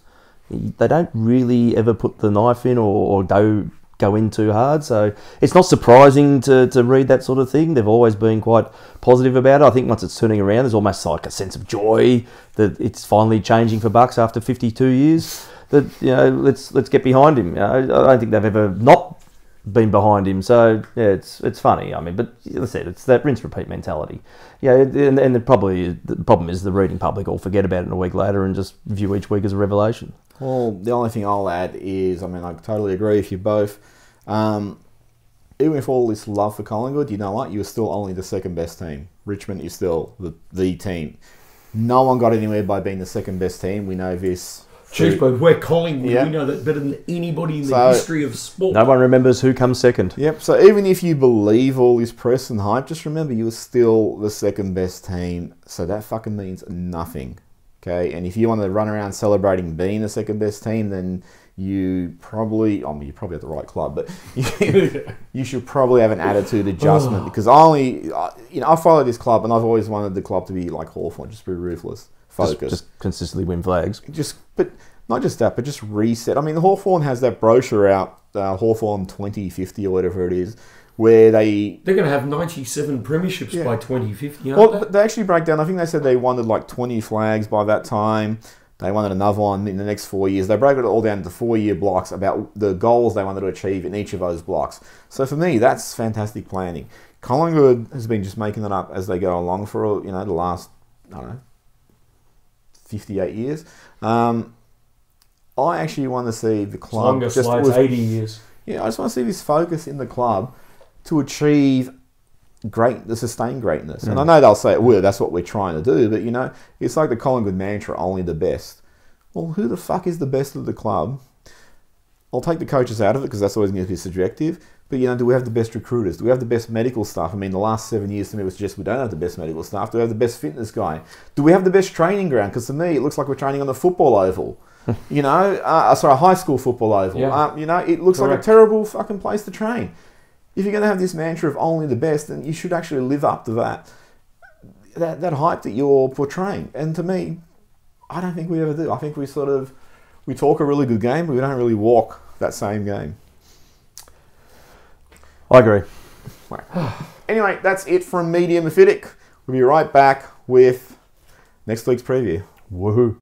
They don't really ever put the knife in or go in too hard. So it's not surprising to read that sort of thing. They've always been quite positive about it. I think once it's turning around, there's almost like a sense of joy that it's finally changing for Bucks after 52 years. That, let's get behind him. I don't think they've ever not been behind him. So yeah, it's funny. I mean, but as I said, it's that rinse repeat mentality. Yeah, and the problem is the reading public all forget about it a week later and just view each week as a revelation. Well, the only thing I'll add is, I totally agree with you both. Even with all this love for Collingwood, you know what? You're still only the second best team. Richmond is still the team. No one got anywhere by being the second best team. We know this. Jeez, but we're Collingwood. Yeah. We know that better than anybody in the So- history of sport. No one remembers who comes second. Yep. So even if you believe all this press and hype, just remember you were still the second best team. So that fucking means nothing. Okay. And if you want to run around celebrating being the second best team, then you probably, you're probably at the right club, but you should probably have an attitude adjustment because I follow this club and I've always wanted the club to be like Hawthorn, just be ruthless, focused. Just consistently win flags. But not just that, but just reset. I mean, Hawthorn has that brochure out, Hawthorn 2050 or whatever it is, where they're going to have 97 premierships by 2050, aren't well, they? but they actually break down. I think they said they wanted like 20 flags by that time. They wanted another one in the next 4 years. They broke it all down into 4-year blocks about the goals they wanted to achieve in each of those blocks. So for me, that's fantastic planning. Collingwood has been just making it up as they go along for the last 58 years. I actually want to see the club Longest slides, 80 years. Yeah, I just want to see this focus in the club to achieve the sustained greatness. And I know they'll say, well, that's what we're trying to do, but it's like the Collingwood mantra, only the best. Well, who the fuck is the best of the club? I'll take the coaches out of it because that's always going to be subjective. But, do we have the best recruiters? Do we have the best medical staff? I mean, the last 7 years to me was just we don't have the best medical staff. Do we have the best fitness guy? Do we have the best training ground? Because to me, it looks like we're training on the football oval. A high school football oval. Yeah. It looks like a Correct. terrible fucking place to train. If you're going to have this mantra of only the best, then you should actually live up to that hype that you're portraying. And to me, I don't think we ever do. I think we talk a really good game, but we don't really walk that same game. I agree. Anyway, that's it from Media Mephitic. We'll be right back with next week's preview. Woohoo.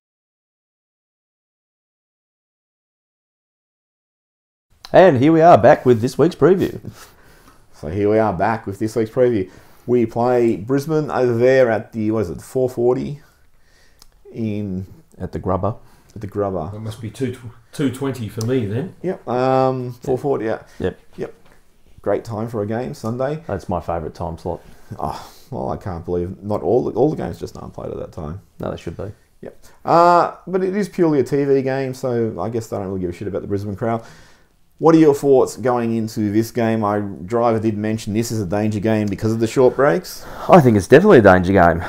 And here we are back with this week's preview. So here we are back with this week's preview. We play Brisbane over there at the 440 at the Grubber. At the Grubber. That must be 220 for me then. Yep. 440. Yeah. Yep. Great time for a game Sunday. That's my favourite time slot. Oh, well, I can't believe not all the games just aren't played at that time. No, they should be. Yep. But it is purely a TV game, so I guess they don't really give a shit about the Brisbane crowd. What are your thoughts going into this game? Our driver did mention this is a danger game because of the short breaks. I think it's definitely a danger game.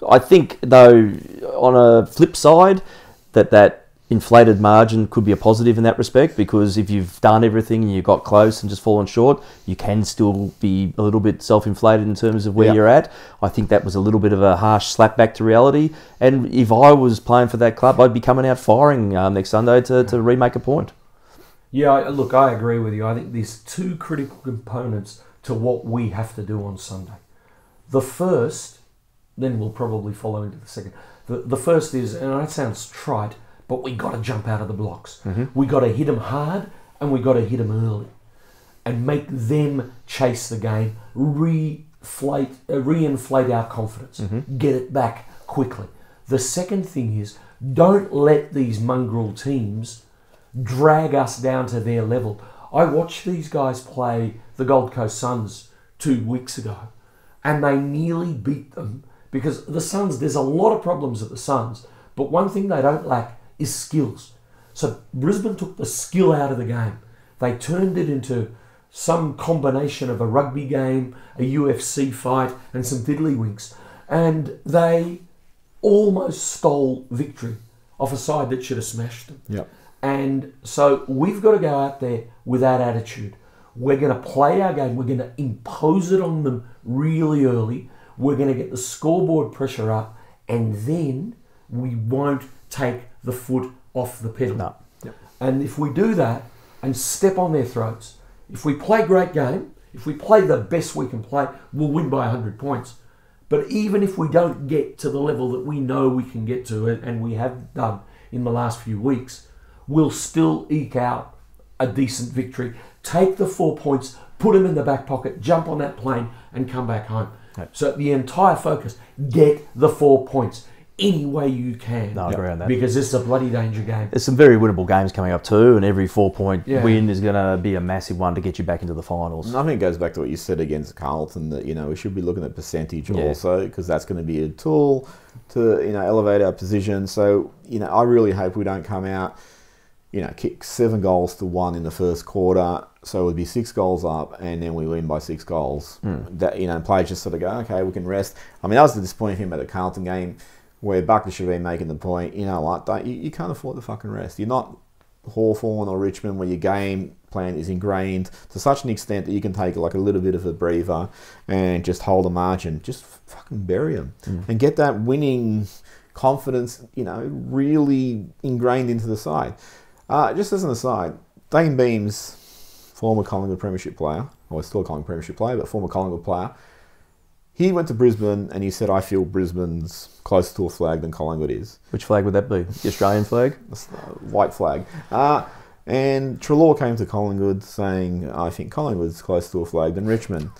I think, though, on a flip side, that inflated margin could be a positive in that respect, because if you've done everything and you got close and just fallen short, you can still be a little bit self-inflated in terms of where you're at. I think that was a little bit of a harsh slap back to reality. And if I was playing for that club, I'd be coming out firing next Sunday to remake a point. Yeah, look, I agree with you. I think there's two critical components to what we have to do on Sunday. The first, then we'll probably follow into the second. The first is, and that sounds trite, but we got to jump out of the blocks. We got to hit them hard and we got to hit them early and make them chase the game, reinflate our confidence, get it back quickly. The second thing is, don't let these mongrel teams drag us down to their level. I watched these guys play the Gold Coast Suns 2 weeks ago and they nearly beat them because the Suns, there's a lot of problems at the Suns, but one thing they don't lack is skills. So Brisbane took the skill out of the game. They turned it into some combination of a rugby game, a UFC fight and some tiddlywinks, and they almost stole victory off a side that should have smashed them. Yep. And so we've got to go out there with that attitude. We're going to play our game. We're going to impose it on them really early. We're going to get the scoreboard pressure up, and then we won't take the foot off the pedal. No. Yep. And if we do that and step on their throats, if we play a great game, if we play the best we can play, we'll win by 100 points. But even if we don't get to the level that we know we can get to, and we have done in the last few weeks, we'll still eke out a decent victory. Take the 4 points, put them in the back pocket, jump on that plane and come back home. Yep. So the entire focus, get the 4 points. any way you can. No, I agree on that. Because it's a bloody danger game. There's some very winnable games coming up too, and every 4-point Yeah. win is going to be a massive one to get you back into the finals. And I think it goes back to what you said against Carlton, that, you know, we should be looking at percentage also, because that's going to be a tool to, you know, elevate our position. So, you know, I really hope we don't come out, you know, kick 7-1 in the first quarter, so it would be 6 goals up, and then we win by 6 goals. That, you know, players just sort of go, okay, we can rest. I mean, that was the disappointing thing about the Carlton game, where Buckley should have been making the point, you know what, you can't afford to fucking rest. You're not Hawthorn or Richmond, where your game plan is ingrained to such an extent that you can take like a little bit of a breather and just hold a margin. Just fucking bury them and get that winning confidence, you know, really ingrained into the side. Just as an aside, Dane Beams, former Collingwood Premiership player, or still a Collingwood Premiership player, but former Collingwood player, he went to Brisbane and he said, I feel Brisbane's closer to a flag than Collingwood is. Which flag would that be? The Australian flag? White flag. And Treloar came to Collingwood saying, I think Collingwood's closer to a flag than Richmond.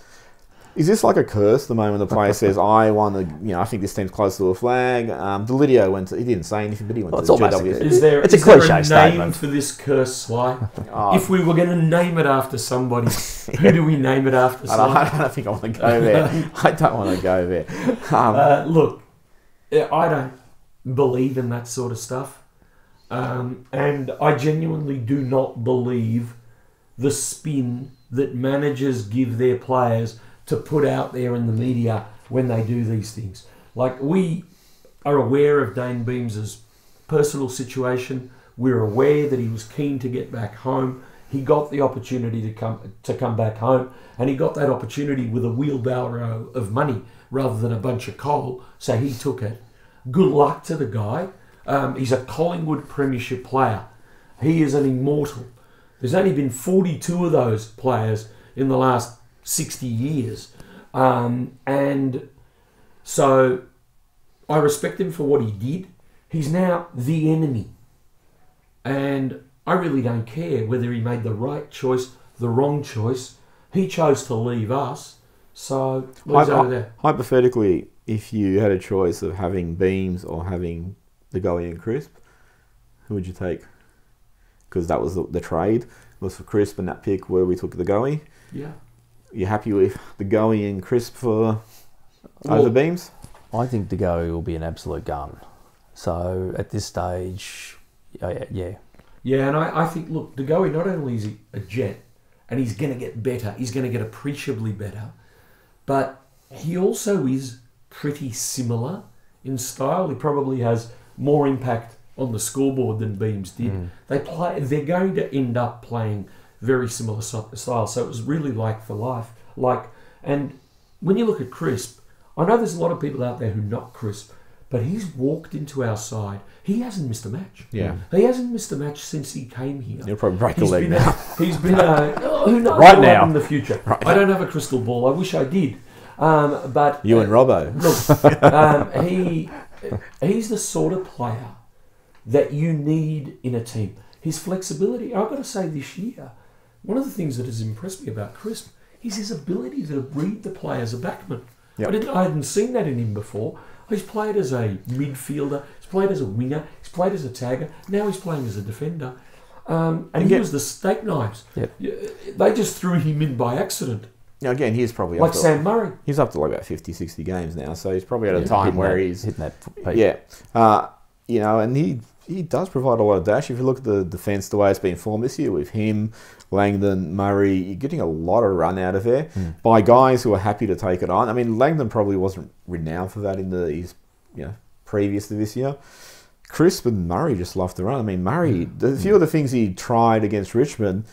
Is this like a curse the moment the player says, I want to, you know, I think this team's close to a flag? Delidio went to, he didn't say anything, but he went to the GWS. It's a cliche name statement for this curse, Sly? If we were going to name it after somebody, who do we name it after, Sly? I don't think I want to go there. I don't want to go there. Look, I don't believe in that sort of stuff. And I genuinely do not believe the spin that managers give their players to put out there in the media when they do these things. Like, we are aware of Dane Beams' personal situation. We're aware that he was keen to get back home. He got the opportunity to come back home, and he got that opportunity with a wheelbarrow of money rather than a bunch of coal, so he took it. Good luck to the guy. He's a Collingwood Premiership player. He is an immortal. There's only been 42 of those players in the last 60 years. And so I respect him for what he did. He's now the enemy. And I really don't care whether he made the right choice, the wrong choice. He chose to leave us. So what's over there? Hypothetically, if you had a choice of having Beams or having the Goey and Crisp, who would you take? Because that was the trade. It was for Crisp and that pick where we took the Goey. Yeah. You happy with the Goey and Crisp for over Beams? I think the Goey will be an absolute gun. So at this stage, yeah. Yeah, and I think, look, De Goey, not only is he a jet, and he's going to get better, he's going to get appreciably better, but he also is pretty similar in style. He probably has more impact on the scoreboard than Beams did. They're going to end up playing very similar style, so it was really like for life. And when you look at Crisp, I know there's a lot of people out there who knock Crisp, but he's walked into our side. He hasn't missed a match. Yeah. He hasn't missed a match since he came here. He'll probably break a leg now. He's been who knows Right what now. in the future. I don't have a crystal ball. I wish I did. But You and Robbo. Look, he's the sort of player that you need in a team. His flexibility, I've got to say this year, one of the things that has impressed me about Crisp is his ability to read the play as a backman. Yep. I hadn't seen that in him before. He's played as a midfielder, he's played as a winger, he's played as a tagger, now he's playing as a defender. And he was the steak knives. Yep. They just threw him in by accident. Now, again, he's probably Like up to, Sam Murray. he's up to like about 50, 60 games now, so he's probably at a time where he's hitting that peak. Yeah, you know, and he does provide a lot of dash. If you look at the defence, the way it's been formed this year with him, Langdon, Murray, you're getting a lot of run out of there by guys who are happy to take it on. I mean, Langdon probably wasn't renowned for that in his previous to this year. Crisp and Murray just love to run. I mean, Murray, a few of the things he tried against Richmond,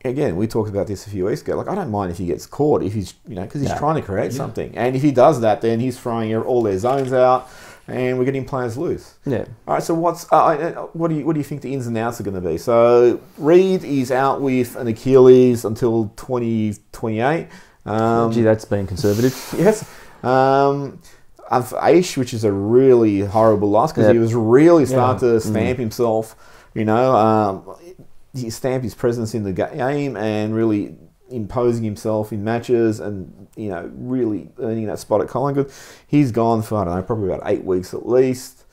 again, we talked about this a few weeks ago. Like, I don't mind if he gets caught, if he's, because he's trying to create something. And if he does that, then he's throwing all their zones out, and we're getting players loose. Yeah. All right. So what do you think the ins and outs are going to be? So Reed is out with an Achilles until 2028. Gee, that's been conservative. Yes. Aish, which is a really horrible loss because he was really starting to stamp himself. He stamped his presence in the game and really imposing himself in matches and, really earning that spot at Collingwood. He's gone for, I don't know, probably about 8 weeks at least.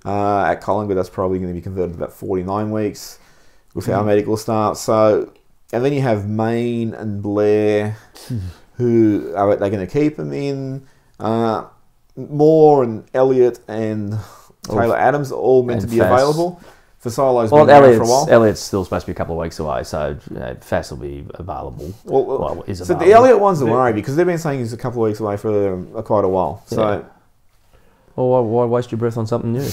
At Collingwood, that's probably going to be converted to about 49 weeks with our medical staff. So, and then you have Mayne and Blair, who are they going to keep him in? Moore and Elliott and Taylor Adams are all meant to be available. Fasolo's been around for a while. Elliott's still supposed to be a couple of weeks away, so Fass will be available. Is available. So the Elliott one's a worry because they've been saying he's a couple of weeks away for quite a while. So, why waste your breath on something new?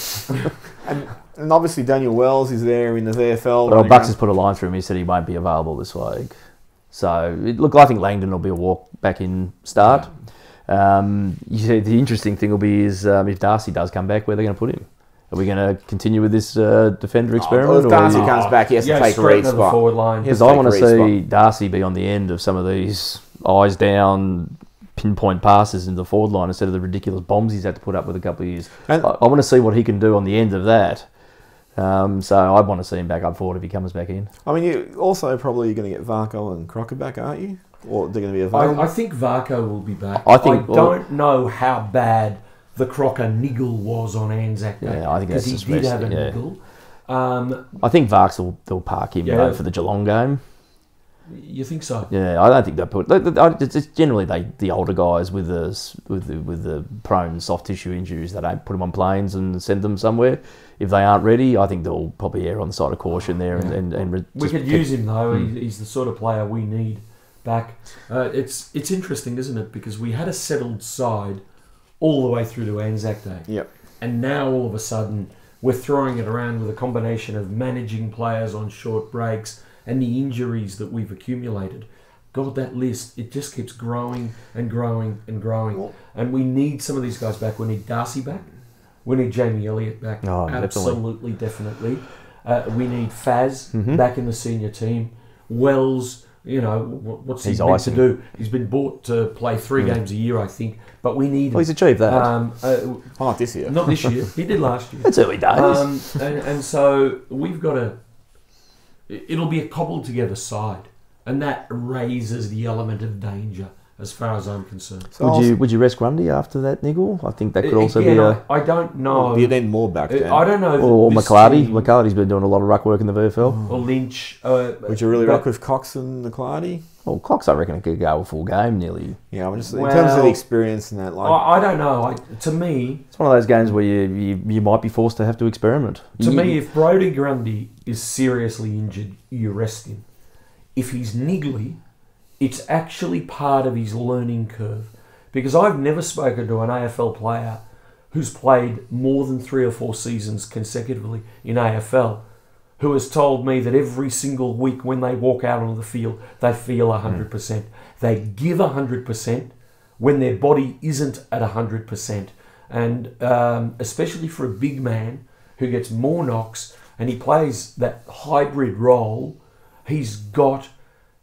and obviously Daniel Wells is there in the VFL. Well, Bucks has put a line through him. He said he won't be available this week. So I think Langdon will be a walk back in start. The interesting thing will be is if Darcy does come back, where they're going to put him. Are we going to continue with this defender experiment? If Darcy comes back, he has to take a read spot. Forward line. Because I want to see Darcy be on the end of some of these eyes down, pinpoint passes into the forward line instead of the ridiculous bombs he's had to put up with a couple of years. And I want to see what he can do on the end of that. So I want to see him back up forward if he comes back in. I mean, you also probably going to get Varco and Crocker back, aren't you? Or they're going to be available? I think Varco will be back. I don't know how bad the Crocker niggle was on ANZAC Day. Yeah, I think that's because he did have a niggle. I think Varks they'll park him though for the Geelong game. You think so? Yeah, I don't think they put. It's generally the older guys with the prone soft tissue injuries. They don't put them on planes and send them somewhere. If they aren't ready, I think they'll probably err on the side of caution there. And we could use him though. He's the sort of player we need back. It's interesting, isn't it? Because we had a settled side all the way through to ANZAC Day. Yep. And now all of a sudden we're throwing it around with a combination of managing players on short breaks and the injuries that we've accumulated. God, that list, it just keeps growing and growing and growing. And we need some of these guys back. We need Darcy back. We need Jamie Elliott back. Oh, absolutely, definitely. We need Faz back in the senior team. Wells, what's he meant to do? He's been bought to play 3 games a year, I think. But we need... Well, he's achieved that. Not this year. Not this year. He did last year. It's early days. And so we've got to... It'll be a cobbled together side. And that raises the element of danger as far as I'm concerned. So would you rest Grundy after that niggle? I think that could also be a... I don't know. You then more back down. I don't know. Or McClarty. McClarty's been doing a lot of ruck work in the VFL. Or Lynch. Would you really ruck with Cox and McClarty? Well, Cox, I reckon, could go a full game nearly. Yeah, I'm just in terms of the experience and that. I don't know. To me, it's one of those games where you might be forced to have to experiment. To me, if Brodie Grundy is seriously injured, you rest him. If he's niggly, it's actually part of his learning curve. Because I've never spoken to an AFL player who's played more than 3 or 4 seasons consecutively in AFL who has told me that every single week when they walk out onto the field, they feel 100%. They give 100% when their body isn't at 100%. And especially for a big man who gets more knocks and he plays that hybrid role, he's got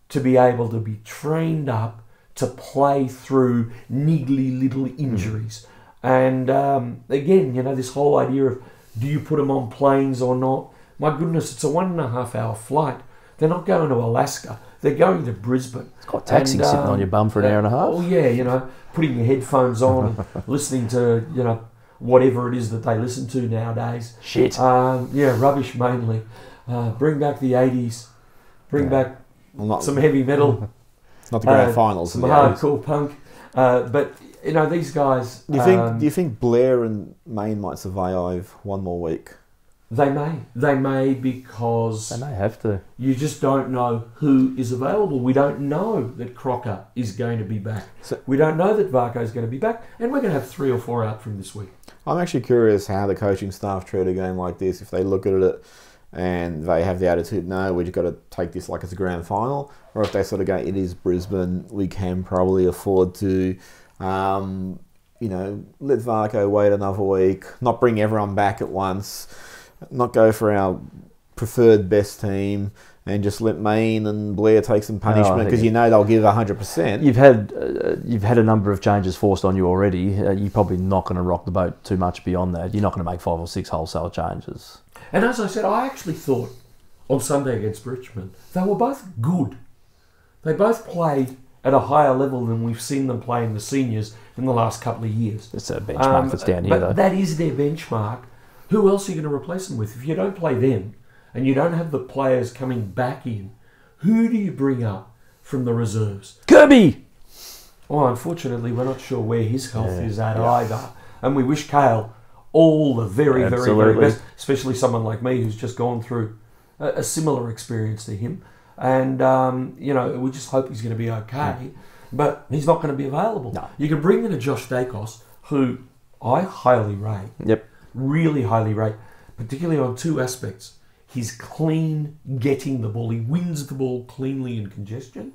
to be able to be trained up to play through niggly little injuries. And again, this whole idea of do you put them on planes or not? My goodness, it's a 1.5 hour flight. They're not going to Alaska. They're going to Brisbane. It's got taxing sitting on your bum for an hour and a half. Oh yeah, putting your headphones on and listening to, whatever it is that they listen to nowadays. Shit. Rubbish mainly. Bring back the 80s. Bring back some heavy metal. Not the grand finals. Some hardcore punk. But these guys. Do you think Blair and Mayne might survive one more week? They may because... They may have to. You just don't know who is available. We don't know that Crocker is going to be back. We don't know that Varco is going to be back. And we're going to have 3 or 4 out from this week. I'm actually curious how the coaching staff treat a game like this. If they look at it and they have the attitude, no, we've got to take this like it's a grand final. Or if they sort of go, it is Brisbane, we can probably afford to... let Varco wait another week, not bring everyone back at once, not go for our preferred best team, and just let Mayne and Blair take some punishment because they'll give 100%. You've had a number of changes forced on you already. You're probably not going to rock the boat too much beyond that. You're not going to make 5 or 6 wholesale changes. And as I said, I actually thought on Sunday against Richmond they were both good. They both played at a higher level than we've seen them play in the seniors in the last couple of years. It's a benchmark that's down here, but though. that is their benchmark. Who else are you going to replace them with? If you don't play them and you don't have the players coming back in, who do you bring up from the reserves? Kirby! Well, unfortunately, we're not sure where his health is at either. And we wish Kale all the very, very, very best, especially someone like me who's just gone through a similar experience to him. And, we just hope he's going to be okay. But he's not going to be available. No. You can bring in a Josh Dacos, who I highly rate. Yep. Really highly rate, particularly on two aspects. He's clean getting the ball. He wins the ball cleanly in congestion.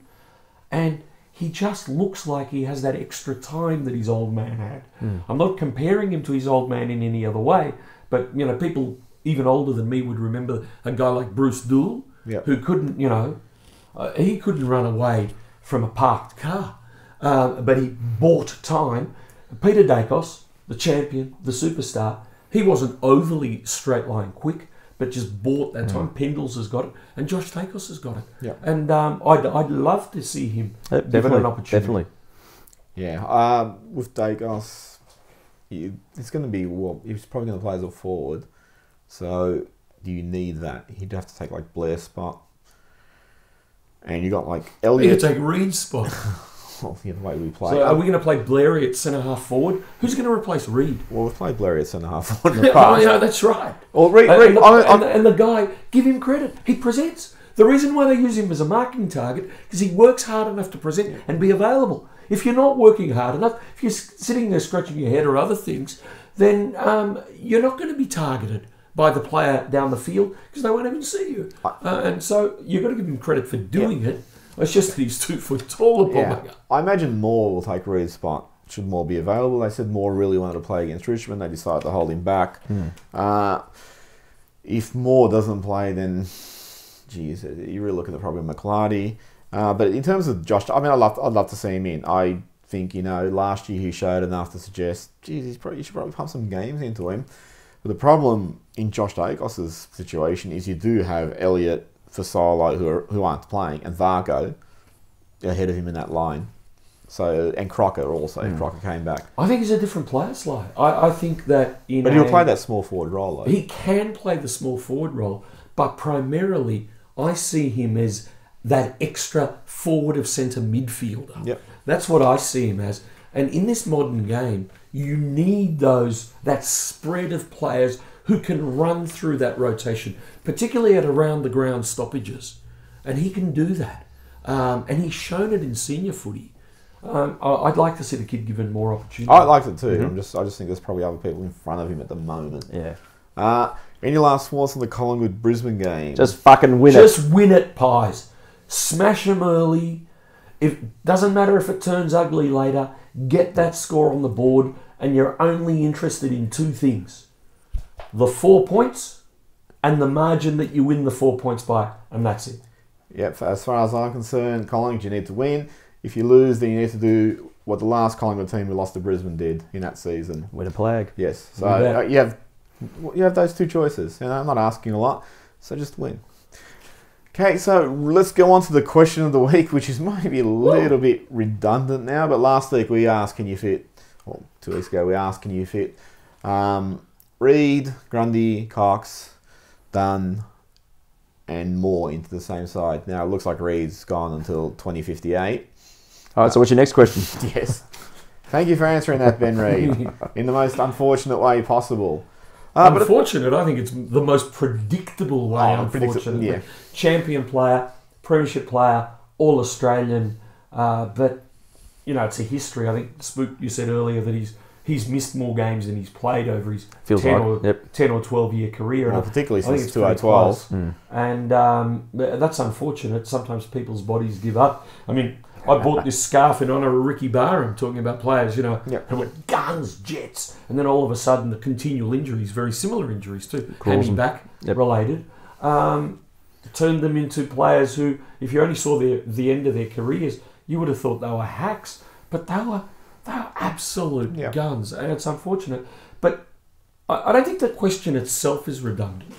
And he just looks like he has that extra time that his old man had. I'm not comparing him to his old man in any other way, but, people even older than me would remember a guy like Bruce Dool, who couldn't, he couldn't run away from a parked car, but he bought time. Peter Dacos, the champion, the superstar, he wasn't overly straight line quick, but just bought that time. Pendles has got it, and Josh Dacos has got it. Yep. And I'd love to see him given an opportunity. Definitely. Yeah, with Dacos, it's going to be, he's probably going to play as a forward. So, do you need that? He'd have to take like Blair's spot. And you got like Elliot. You could take Reed's spot. Well, the way we play. So are we going to play Blairy at centre half forward? Who's going to replace Reed? Well, we've played Blairy at centre half forward in the past. Yeah, that's right. Well, Reed, and the guy, give him credit. He presents. The reason why they use him as a marking target is he works hard enough to present and be available. If you're not working hard enough, if you're sitting there scratching your head or other things, then you're not going to be targeted by the player down the field because they won't even see you. And so you've got to give him credit for doing it. It's just that he's 2 foot tall. I imagine Moore will take Reed's spot. Should Moore be available? They said Moore really wanted to play against Richmond. They decided to hold him back. If Moore doesn't play, then, geez, you really look at the problem with McLarty. But in terms of Josh, I mean, I'd love to see him in. I think, last year he showed enough to suggest, geez, you should probably pump some games into him. But the problem in Josh Dacos' situation is you do have Elliot, Fasolo, who aren't playing, and Vargo ahead of him in that line. So, and Crocker also. Crocker came back. I think he's a different player, Sly. I think that but he'll play that small forward role, though. He can play the small forward role, but primarily I see him as that extra forward of centre midfielder. Yep. That's what I see him as. And in this modern game, you need that spread of players who can run through that rotation, particularly at around the ground stoppages. And he can do that. And he's shown it in senior footy. I'd like to see the kid given more opportunity. I like it too. I just think there's probably other people in front of him at the moment. Yeah. Any last thoughts on the Collingwood Brisbane game? Just fucking win it. Just win it, Pies. Smash them early. Doesn't matter if it turns ugly later. Get that score on the board, and you're only interested in two things: the 4 points and the margin that you win the 4 points by, and that's it. Yep. As far as I'm concerned, Collingwood, you need to win. If you lose, then you need to do what the last Collingwood team who lost to Brisbane did in that season. Win a flag. Yes. So you have those two choices. I'm not asking a lot, so just win. Okay, so let's go on to the question of the week, which is maybe a little bit redundant now, but last week we asked, can you fit, 2 weeks ago we asked, can you fit Reed, Grundy, Cox, Dunn, and Moore into the same side. Now it looks like Reed's gone until 2058. All right, so what's your next question? Yes. Thank you for answering that, Ben Reed, in the most unfortunate way possible. Unfortunate, I think it's the most predictable way, unfortunately. Yeah. Champion player, premiership player, all-Australian, but, it's a history. I think, Spook, you said earlier that he's missed more games than he's played over his 10 or 12-year career. Well, particularly since 2012. And that's unfortunate. Sometimes people's bodies give up. I mean, I bought this scarf in honour of Ricky Barham, talking about players, who went guns, jets, and then all of a sudden the continual injuries, very similar injuries too, hammy back related, turned them into players who, if you only saw the end of their careers, you would have thought they were hacks, but they were absolute guns, and it's unfortunate. But I don't think the question itself is redundant.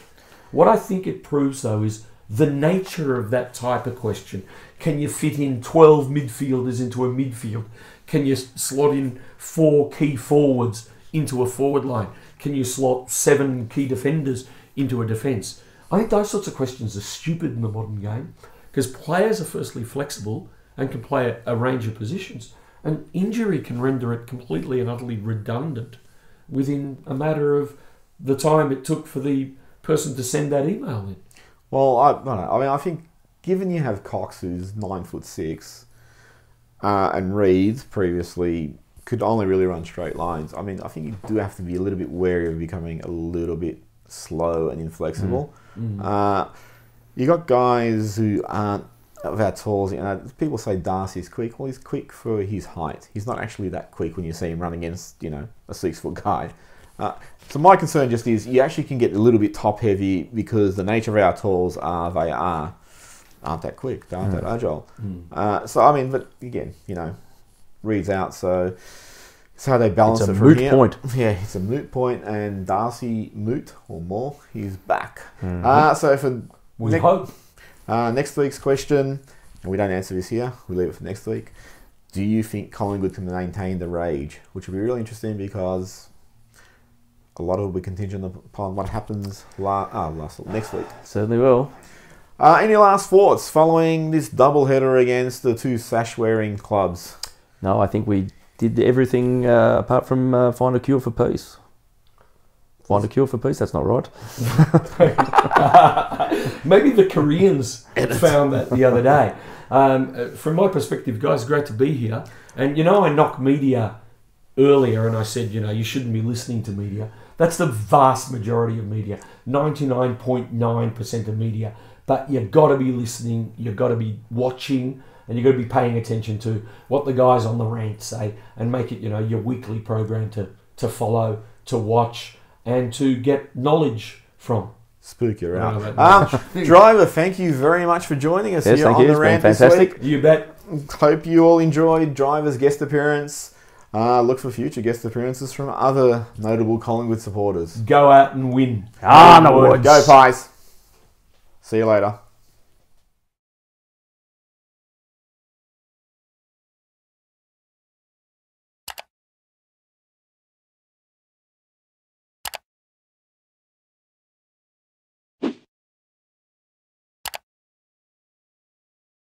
What I think it proves, though, is the nature of that type of question. Can you fit in 12 midfielders into a midfield? Can you slot in 4 key forwards into a forward line? Can you slot 7 key defenders into a defence? I think those sorts of questions are stupid in the modern game because players are firstly flexible and can play a range of positions. And injury can render it completely and utterly redundant within a matter of the time it took for the person to send that email in. Well, I don't know. I mean, I think given you have Cox, who's 9'6", and Reed previously could only really run straight lines. I mean, I think you do have to be a little bit wary of becoming a little bit slow and inflexible. You got guys who aren't of our tools. You know, people say Darcy's quick. Well, he's quick for his height. He's not actually that quick when you see him run against, you know, a 6-foot guy. So my concern just is you actually can get a little bit top heavy because the nature of our tools are they aren't that quick, they aren't that agile. So I mean, but again, you know, Reed's out, so it's how they balance it from here. It's a moot point. Yeah, it's a moot point, and Darcy moot or more, he's back. So for we hope next week's question, and we don't answer this here, we leave it for next week. Do you think Collingwood can maintain the rage? Which will be really interesting because a lot of it will be contingent upon what happens next week. Certainly will. Any last thoughts following this doubleheader against the two sash-wearing clubs? No, I think we did everything apart from find a cure for peace. Find a cure for peace, that's not right. Maybe the Koreans found that the other day. From my perspective, guys, great to be here. And, you know, I knocked media earlier and I said, you know, you shouldn't be listening to media. That's the vast majority of media, 99.9% of media. But you've got to be listening, you've got to be watching, and you've got to be paying attention to what the guys on the rant say and make it, you know, your weekly program to follow, to watch, and to get knowledge from. Spook, you're out. Driver, thank you very much for joining us here on the rant this week. You bet. Hope you all enjoyed Driver's guest appearance. Look for future guest appearances from other notable Collingwood supporters. Go out and win. No. Go Pies. See you later.